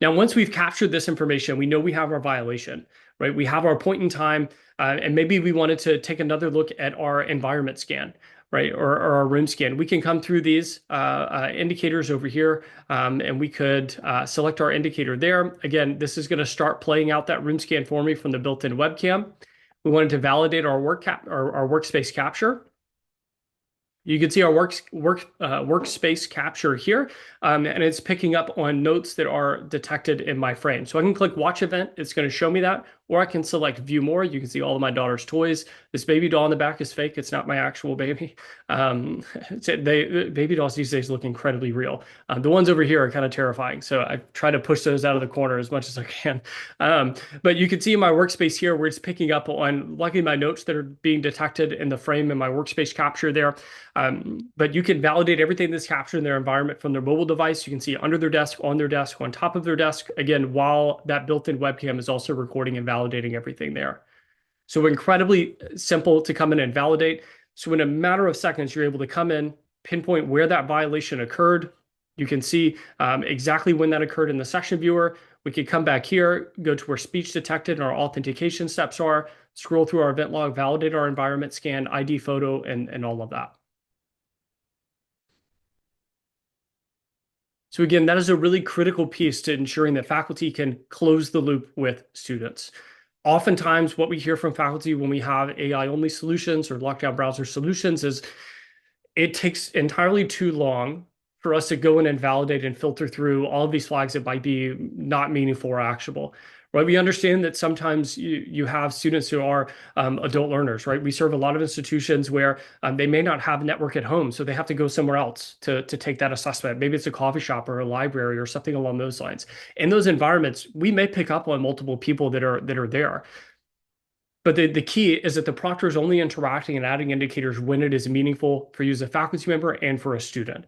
Speaker 3: Now, once we've captured this information, we know we have our violation, right? We have our point in time, and maybe we wanted to take another look at our environment scan, right? Or our room scan. We can come through these indicators over here, and we could select our indicator there. Again, this is going to start playing out that room scan for me from the built-in webcam. We wanted to validate our workspace capture. You can see our workspace capture here, and it's picking up on notes that are detected in my frame. So I can click watch event. It's going to show me that, or I can select view more. You can see all of my daughter's toys. This baby doll in the back is fake. It's not my actual baby. Baby dolls these days look incredibly real. The ones over here are kind of terrifying. So I try to push those out of the corner as much as I can. But you can see in my workspace here where it's picking up on, luckily, my notes that are being detected in the frame in my workspace capture there. But you can validate everything that's captured in their environment from their mobile device. You can see under their desk, on top of their desk, again, while that built-in webcam is also recording and validating everything there. So incredibly simple to come in and validate. So in a matter of seconds, you're able to come in, pinpoint where that violation occurred. You can see exactly when that occurred in the session viewer. We could come back here, go to where speech detected and our authentication steps are, scroll through our event log, validate our environment scan, ID photo, and all of that. So again, that is a really critical piece to ensuring that faculty can close the loop with students. Oftentimes, what we hear from faculty when we have AI-only solutions or lockdown browser solutions is it takes entirely too long for us to go in and validate and filter through all of these flags that might be not meaningful or actionable. Right? We understand that sometimes you have students who are adult learners, right? We serve a lot of institutions where they may not have a network at home, so they have to go somewhere else to take that assessment. Maybe it's a coffee shop or a library or something along those lines. In those environments, we may pick up on multiple people that are there. But the key is that the proctor is only interacting and adding indicators when it is meaningful for you as a faculty member and for a student.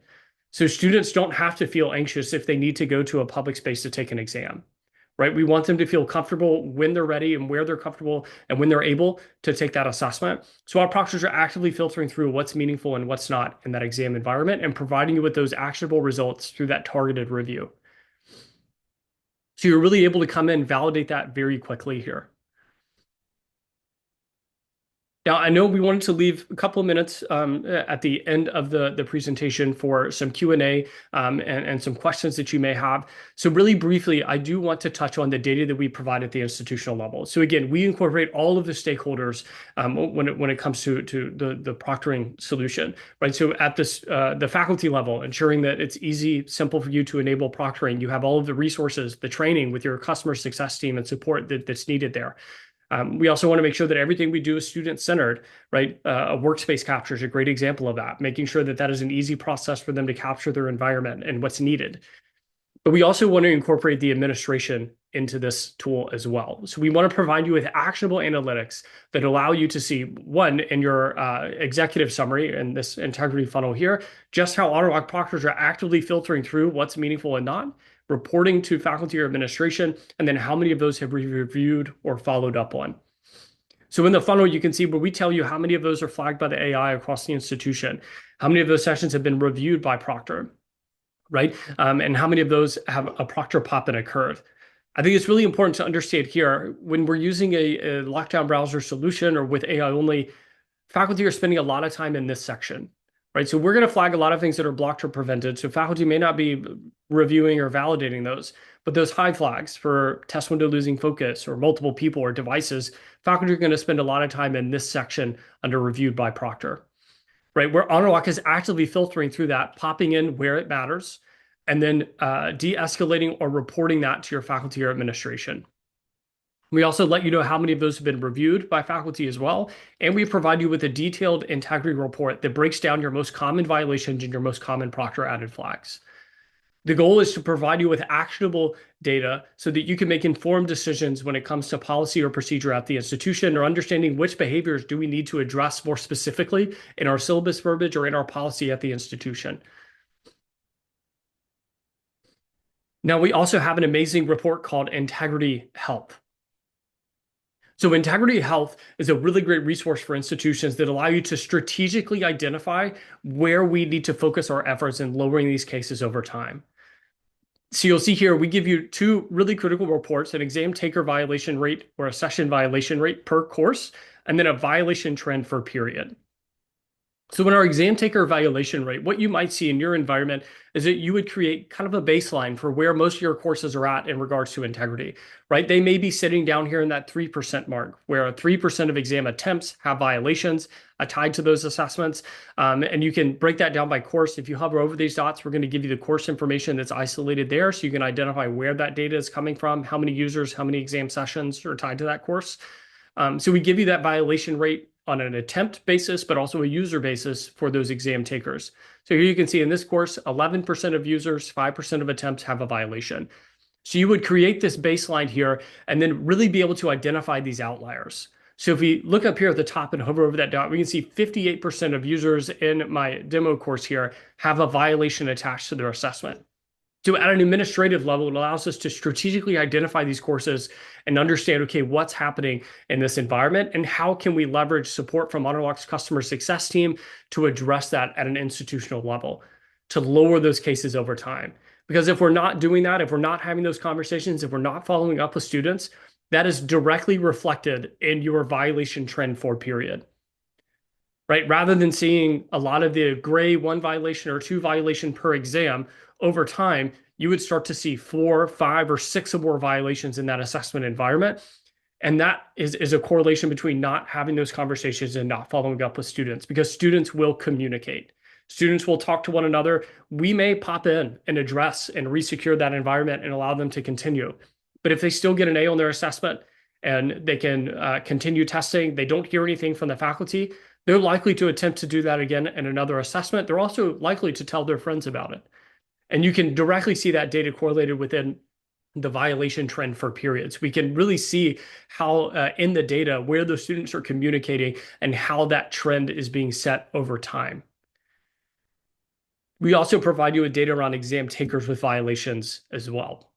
Speaker 3: So students don't have to feel anxious if they need to go to a public space to take an exam. right? We want them to feel comfortable when they're ready and where they're comfortable and when they're able to take that assessment. So our proctors are actively filtering through what's meaningful and what's not in that exam environment and providing you with those actionable results through that targeted review. So you're really able to come in and validate that very quickly here. Now, I know we wanted to leave a couple of minutes at the end of the presentation for some Q&A and some questions that you may have. So really briefly, I do want to touch on the data that we provide at the institutional level. So again, we incorporate all of the stakeholders when it comes to the proctoring solution, right? So at this the faculty level, ensuring that it's easy, simple for you to enable proctoring. You have all of the resources, the training with your customer success team and support that's needed there. We also want to make sure that everything we do is student-centered, right? A workspace capture is a great example of that, making sure that that is an easy process for them to capture their environment and what's needed. But we also want to incorporate the administration into this tool as well. So we want to provide you with actionable analytics that allow you to see, one, in your executive summary in this integrity funnel here, just how Honorlock proctors are actively filtering through what's meaningful and not, reporting to faculty or administration, and then how many of those have we reviewed or followed up on. So in the funnel, you can see where we tell you how many of those are flagged by the AI across the institution, how many of those sessions have been reviewed by proctor, right? And how many of those have a proctor pop in occurred. I think it's really important to understand here, when we're using a lockdown browser solution or with AI only, faculty are spending a lot of time in this section, right? So we're going to flag a lot of things that are blocked or prevented. So faculty may not be reviewing or validating those, but those high flags for test window losing focus or multiple people or devices, faculty are going to spend a lot of time in this section under reviewed by proctor, right? Where Honorlock is actively filtering through that, popping in where it matters, and then de-escalating or reporting that to your faculty or administration. We also let you know how many of those have been reviewed by faculty as well, and we provide you with a detailed integrity report that breaks down your most common violations and your most common proctor added flags. The goal is to provide you with actionable data so that you can make informed decisions when it comes to policy or procedure at the institution, or understanding which behaviors do we need to address more specifically in our syllabus verbiage or in our policy at the institution. Now, we also have an amazing report called Integrity Health. So Integrity Health is a really great resource for institutions that allow you to strategically identify where we need to focus our efforts in lowering these cases over time. So you'll see here, we give you two really critical reports: an exam taker violation rate or a session violation rate per course, and then a violation trend for period. So in our exam taker violation rate, what you might see in your environment is that you would create kind of a baseline for where most of your courses are at in regards to integrity, right? They may be sitting down here in that 3% mark, where 3% of exam attempts have violations tied to those assessments. And you can break that down by course. If you hover over these dots, we're going to give you the course information that's isolated there, so you can identify where that data is coming from, how many users, how many exam sessions are tied to that course. So we give you that violation rate on an attempt basis, but also a user basis for those exam takers. So here you can see in this course, 11% of users, 5% of attempts have a violation. So you would create this baseline here and then really be able to identify these outliers. So if we look up here at the top and hover over that dot, we can see 58% of users in my demo course here have a violation attached to their assessment. So at an administrative level, it allows us to strategically identify these courses and understand, okay, what's happening in this environment and how can we leverage support from Honorlock's customer success team to address that at an institutional level, to lower those cases over time. Because if we're not doing that, if we're not having those conversations, if we're not following up with students, that is directly reflected in your violation trend for period. Right? Rather than seeing a lot of the gray 1 violation or 2 violation per exam, over time, you would start to see 4, 5, or 6 or more violations in that assessment environment. And that is a correlation between not having those conversations and not following up with students, because students will communicate. Students will talk to one another. We may pop in and address and resecure that environment and allow them to continue. But if they still get an A on their assessment and they can continue testing, they don't hear anything from the faculty, they're likely to attempt to do that again in another assessment. They're also likely to tell their friends about it. And you can directly see that data correlated within the violation trend for periods. We can really see how in the data where the students are communicating and how that trend is being set over time. We also provide you with data around exam takers with violations as well.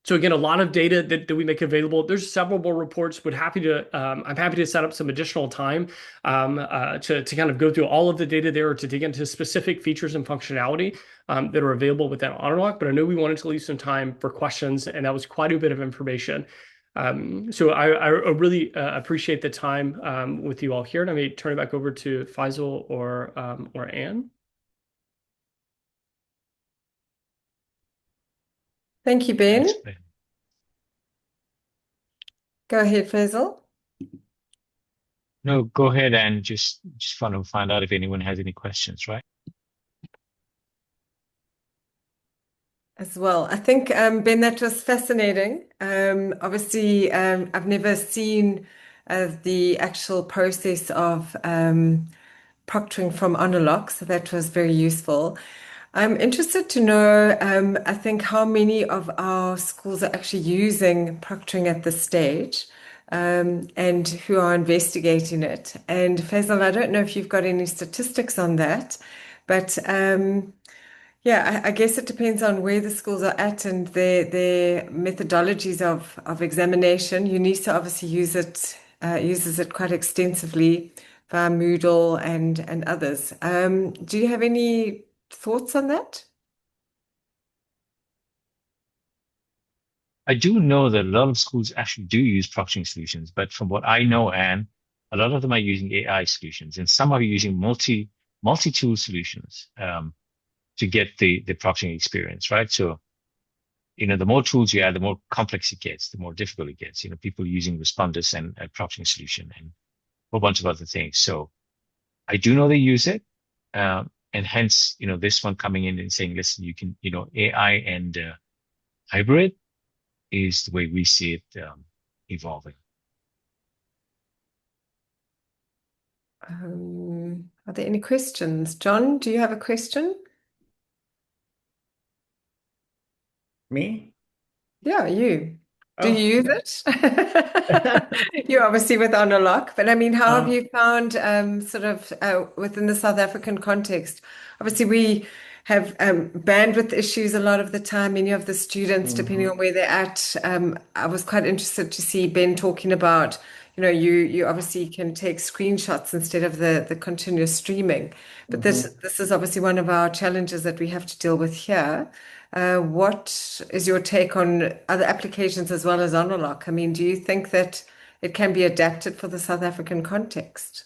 Speaker 3: So again, a lot of data that we make available. There's several more reports. I'm happy to set up some additional time to kind of go through all of the data there, or to dig into specific features and functionality that are available within Honorlock. But I know we wanted to leave some time for questions, and that was quite a bit of information. So I really appreciate the time with you all here, and I may turn it back over to Faizal or Anne.
Speaker 1: Thank you, Ben.
Speaker 2: Thanks, Ben.
Speaker 1: Go ahead, Faizal.
Speaker 2: No, go ahead and just want to find out if anyone has any questions, right?
Speaker 1: As well. I think, Ben, that was fascinating. Obviously, I've never seen the actual process of proctoring from Honorlock, so that was very useful. I'm interested to know, I think, how many of our schools are actually using proctoring at this stage, and who are investigating it. And Faisal, I don't know if you've got any statistics on that, but yeah, I guess it depends on where the schools are at and their methodologies of examination. UNISA obviously uses it quite extensively via Moodle and others. Do you have any thoughts on that?
Speaker 2: I do know that a lot of schools actually do use proctoring solutions, but from what I know, Anne, a lot of them are using AI solutions, and some are using multi-tool solutions to get the proctoring experience, right? So, the more tools you add, the more complex it gets, the more difficult it gets. People using responders and a proctoring solution and a whole bunch of other things. So I do know they use it. And hence, this one coming in and saying, listen, you can, AI and hybrid is the way we see it evolving.
Speaker 1: Are there any questions? John, do you have a question?
Speaker 4: Me?
Speaker 1: Yeah, you. Do
Speaker 4: Oh.
Speaker 1: you use it? You're obviously with Honorlock, but I mean, how have you found sort of within the South African context? Obviously, we have bandwidth issues a lot of the time. Many of the students, depending on where they're at, I was quite interested to see Ben talking about, you obviously can take screenshots instead of the continuous streaming. But this is obviously one of our challenges that we have to deal with here. What is your take on other applications as well as Honorlock? I mean, do you think that it can be adapted for the South African context?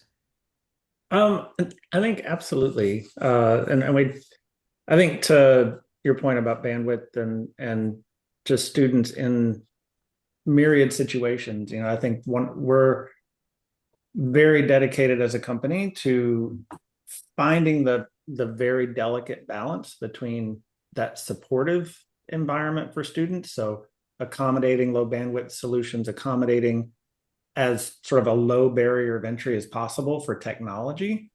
Speaker 4: I think absolutely. I think to your point about bandwidth and just students in myriad situations, I think we're very dedicated as a company to finding the very delicate balance between that supportive environment for students. So accommodating low bandwidth solutions, accommodating as sort of a low barrier of entry as possible for technology.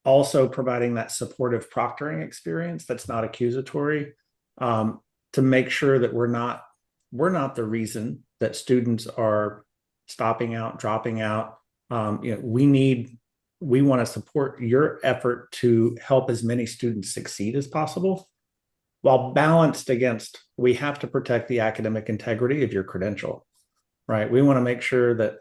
Speaker 4: Also providing that supportive proctoring experience that's not accusatory, to make sure that we're not the reason that students are stopping out, dropping out. We want to support your effort to help as many students succeed as possible, while balanced against, we have to protect the academic integrity of your credential, right? We want to make sure that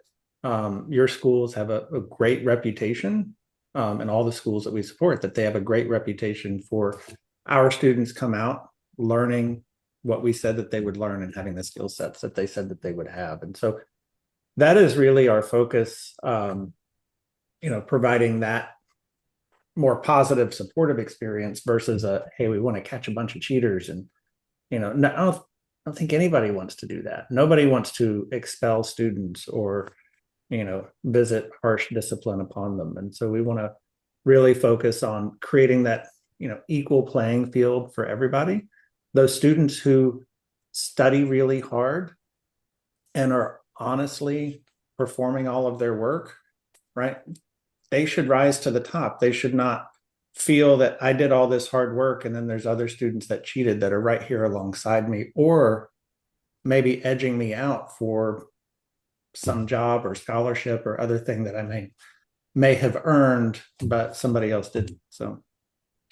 Speaker 4: your schools have a great reputation, and all the schools that we support, that they have a great reputation for our students come out learning what we said that they would learn and having the skill sets that they said that they would have. And so that is really our focus, providing that more positive, supportive experience versus hey, we want to catch a bunch of cheaters. And, I don't think anybody wants to do that. Nobody wants to expel students or, visit harsh discipline upon them. And so we want to really focus on creating that, equal playing field for everybody. Those students who study really hard and are honestly performing all of their work, right? They should rise to the top. They should not feel that I did all this hard work and then there's other students that cheated that are right here alongside me, or maybe edging me out for some job or scholarship or other thing that I may have earned, but somebody else didn't. So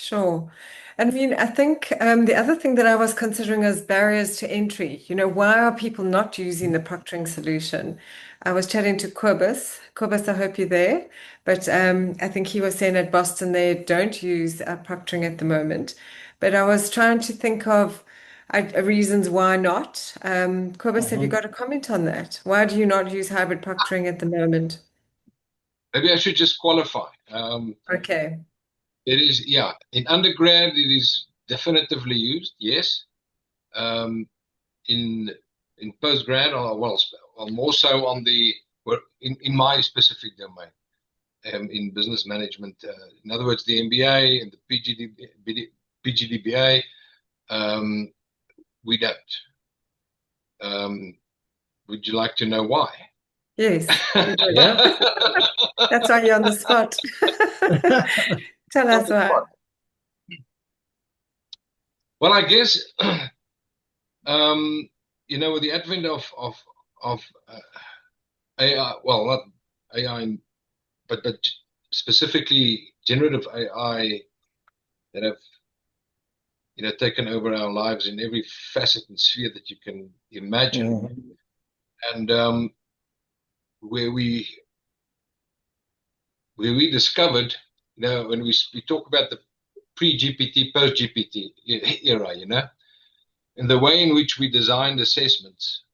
Speaker 1: Sure. And I mean, I think the other thing that I was considering is barriers to entry. You know, why are people not using the proctoring solution? I was chatting to Quibus. Quibus, I hope you're there. But I think he was saying at Boston they don't use proctoring at the moment. But I was trying to think of reasons why not. Quibus, have you
Speaker 4: Mhm.
Speaker 1: got a comment on that? Why do you not use hybrid proctoring at the moment?
Speaker 5: Maybe I should just qualify.
Speaker 1: Okay.
Speaker 5: It is, yeah, in undergrad, it is definitively used, yes. Um, in postgrad, or well, more so on the in my specific domain, in business management. In other words, the MBA and the PGDBA, we don't. Would you like to know why?
Speaker 1: Yes, we would.
Speaker 4: Yeah.
Speaker 1: That's why you're on the spot. Tell us why.
Speaker 5: Well, I guess with the advent of AI, well, not AI, but specifically generative AI that have taken over our lives in every facet and sphere that you can imagine,
Speaker 4: Mhm.
Speaker 5: and where we discovered, when we talk about the pre-GPT, post-GPT era, and the way in which we designed assessments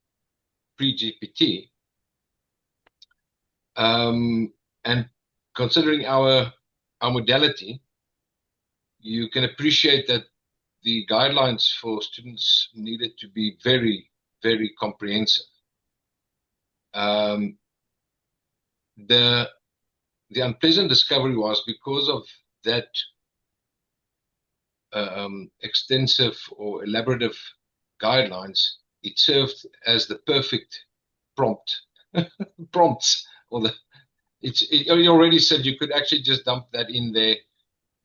Speaker 5: pre-GPT, and considering our modality, you can appreciate that the guidelines for students needed to be very, very comprehensive. The unpleasant discovery was, because of that extensive or elaborative guidelines, it served as the perfect prompts, or you already said you could actually just dump that in there,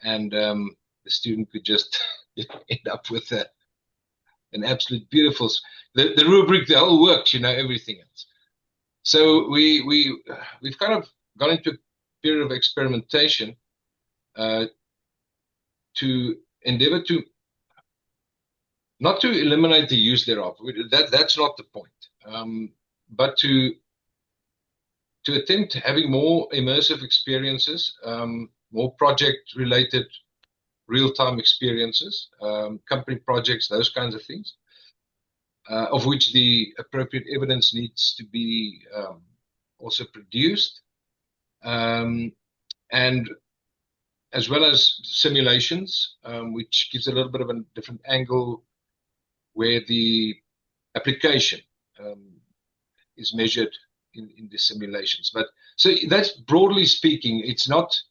Speaker 5: and the student could just end up with an absolute beautiful, the rubric, the whole works, everything else. So we've kind of gone into a period of experimentation to endeavor to not to eliminate the use thereof. That's not the point, but to attempt having more immersive experiences, more project-related real-time experiences, company projects, those kinds of things, of which the appropriate evidence needs to be also produced, and as well as simulations, which gives a little bit of a different angle, where the application is measured in the simulations. But so that's broadly speaking. It's not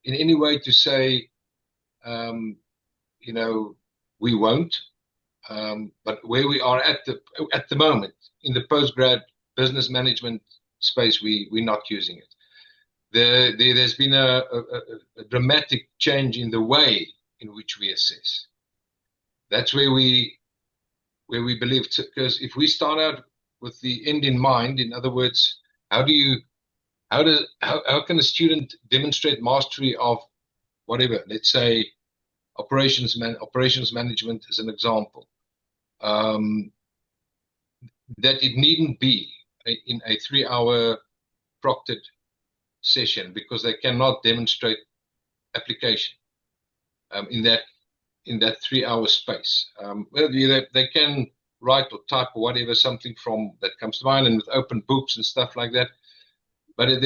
Speaker 5: in any way to say, we won't. But where we are at the moment in the postgrad business management space, we're not using it. There's been a dramatic change in the way in which we assess. That's where we believe, because if we start out with the end in mind, in other words, how can a student demonstrate mastery of whatever? Let's say operations management as an example. That it needn't be in a 3-hour proctored session, because they cannot demonstrate application in that 3-hour space. Well, they can write or type or whatever, something from that comes to mind, and with open books and stuff like that. But and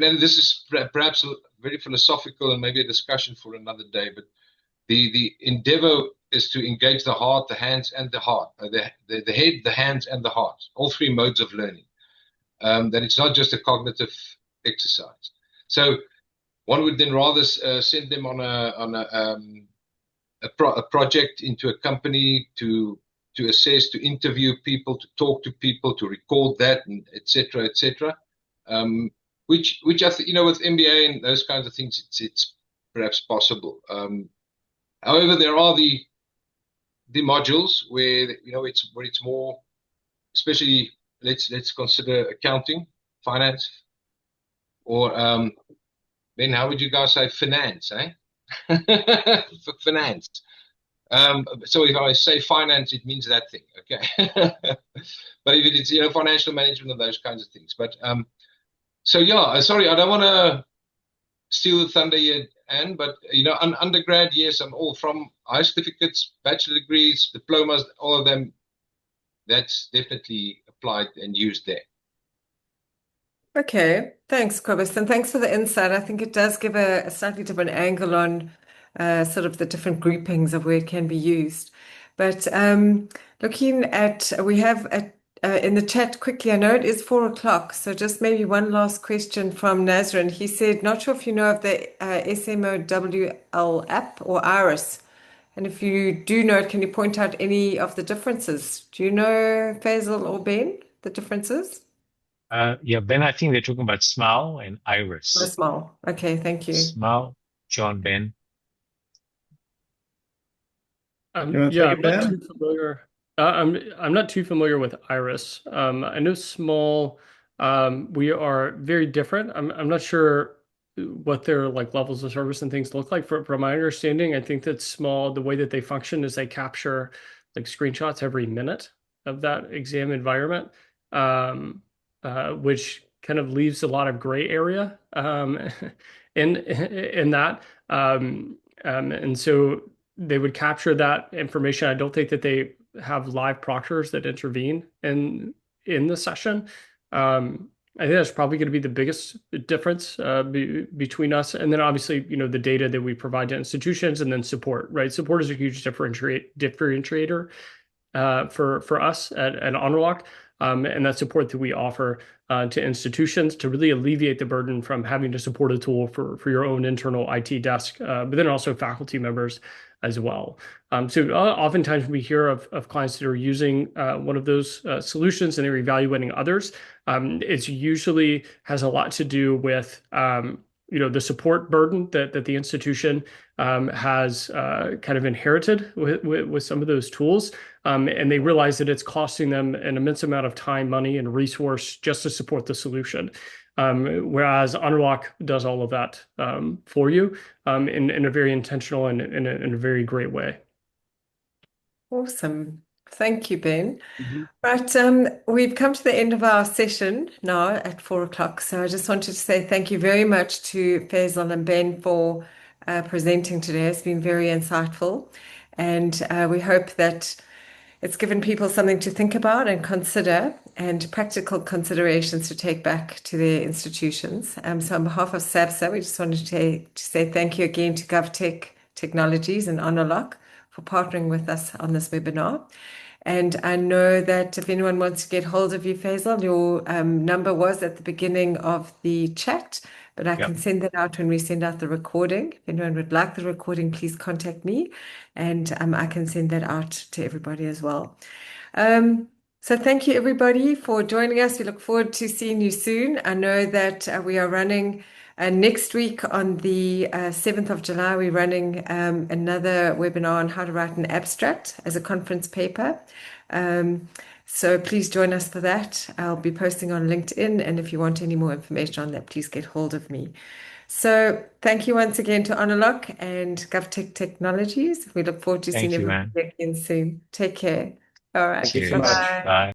Speaker 5: then this is perhaps very philosophical and maybe a discussion for another day. But the endeavor is to engage the heart, the hands, and the heart, the head, the hands, and the heart, all 3 modes of learning. That it's not just a cognitive exercise. So one would then rather send them on a project into a company to assess, to interview people, to talk to people, to record that, and etc. etc. Which I think, with MBA and those kinds of things, it's perhaps possible. However, there are the modules where it's more, especially let's consider accounting, finance, or then how would you guys say finance, eh? for finance. So if I say finance, it means that thing, okay? But if it's, financial management and those kinds of things. But so yeah, sorry, I don't want to steal the thunder here, Anne, but undergrad, yes, I'm all from high certificates, bachelor degrees, diplomas, all of them. That's definitely applied and used there.
Speaker 1: Okay, thanks, Cobus, and thanks for the insight. I think it does give a slightly different angle on sort of the different groupings of where it can be used. But looking at, we have in the chat quickly, I know it is 4 o'clock, so just maybe one last question from Nazrin. He said, not sure if you know of the SMOWL app or Iris. And if you do know it, can you point out any of the differences? Do you know, Faizal or Ben, the differences?
Speaker 2: Yeah, Ben, I think they're talking about Smile and
Speaker 1: No,
Speaker 2: Iris.
Speaker 1: small. Okay, thank you.
Speaker 2: Smile, John, Ben.
Speaker 4: You want to
Speaker 3: Yeah,
Speaker 4: take it,
Speaker 3: I'm not
Speaker 4: Ben?
Speaker 3: too familiar. I'm not too familiar with Iris. I know Small. We are very different. I'm not sure what their like levels of service and things look like. From my understanding, I think that Small, the way that they function is they capture like screenshots every minute of that exam environment, which kind of leaves a lot of gray area in that. And so they would capture that information. I don't think that they have live proctors that intervene in the session. I think that's probably going to be the biggest difference between us. And then obviously, the data that we provide to institutions and then support, right? Support is a huge differentiator for us at Honorlock. And that support that we offer to institutions to really alleviate the burden from having to support a tool for your own internal IT desk, but then also faculty members as well. So oftentimes we hear of clients that are using one of those solutions and they're evaluating others. It's usually has a lot to do with the support burden that the institution has kind of inherited with some of those tools. And they realize that it's costing them an immense amount of time, money, and resource just to support the solution. Whereas Honorlock does all of that for you in a very intentional and in a very great way.
Speaker 1: Awesome. Thank you, Ben. Right, we've come to the end of our session now at 4 o'clock. So I just wanted to say thank you very much to Faizal and Ben for presenting today. It's been very insightful. And we hope that it's given people something to think about and consider and practical considerations to take back to their institutions. So on behalf of SABSA, we just wanted to say thank you again to Govtek Technologies and Honorlock for partnering with us on this webinar. And I know that if anyone wants to get hold of you, Faizal, your number was at the beginning of the chat, but I can send that out when we send out the recording. If anyone would like the recording, please contact me, and I can send that out to everybody as well. So thank you, everybody, for joining us. We look forward to seeing you soon. I know that we are running next week on the 7th of July, we're running another webinar on how to write an abstract as a conference paper. So please join us for that. I'll be posting on LinkedIn, and if you want any more information on that, please get hold of me. So thank you once again to Honorlock and Govtek Technologies. We look forward to seeing everybody again soon. Take care. All right.
Speaker 4: Thank you so much.
Speaker 2: Bye.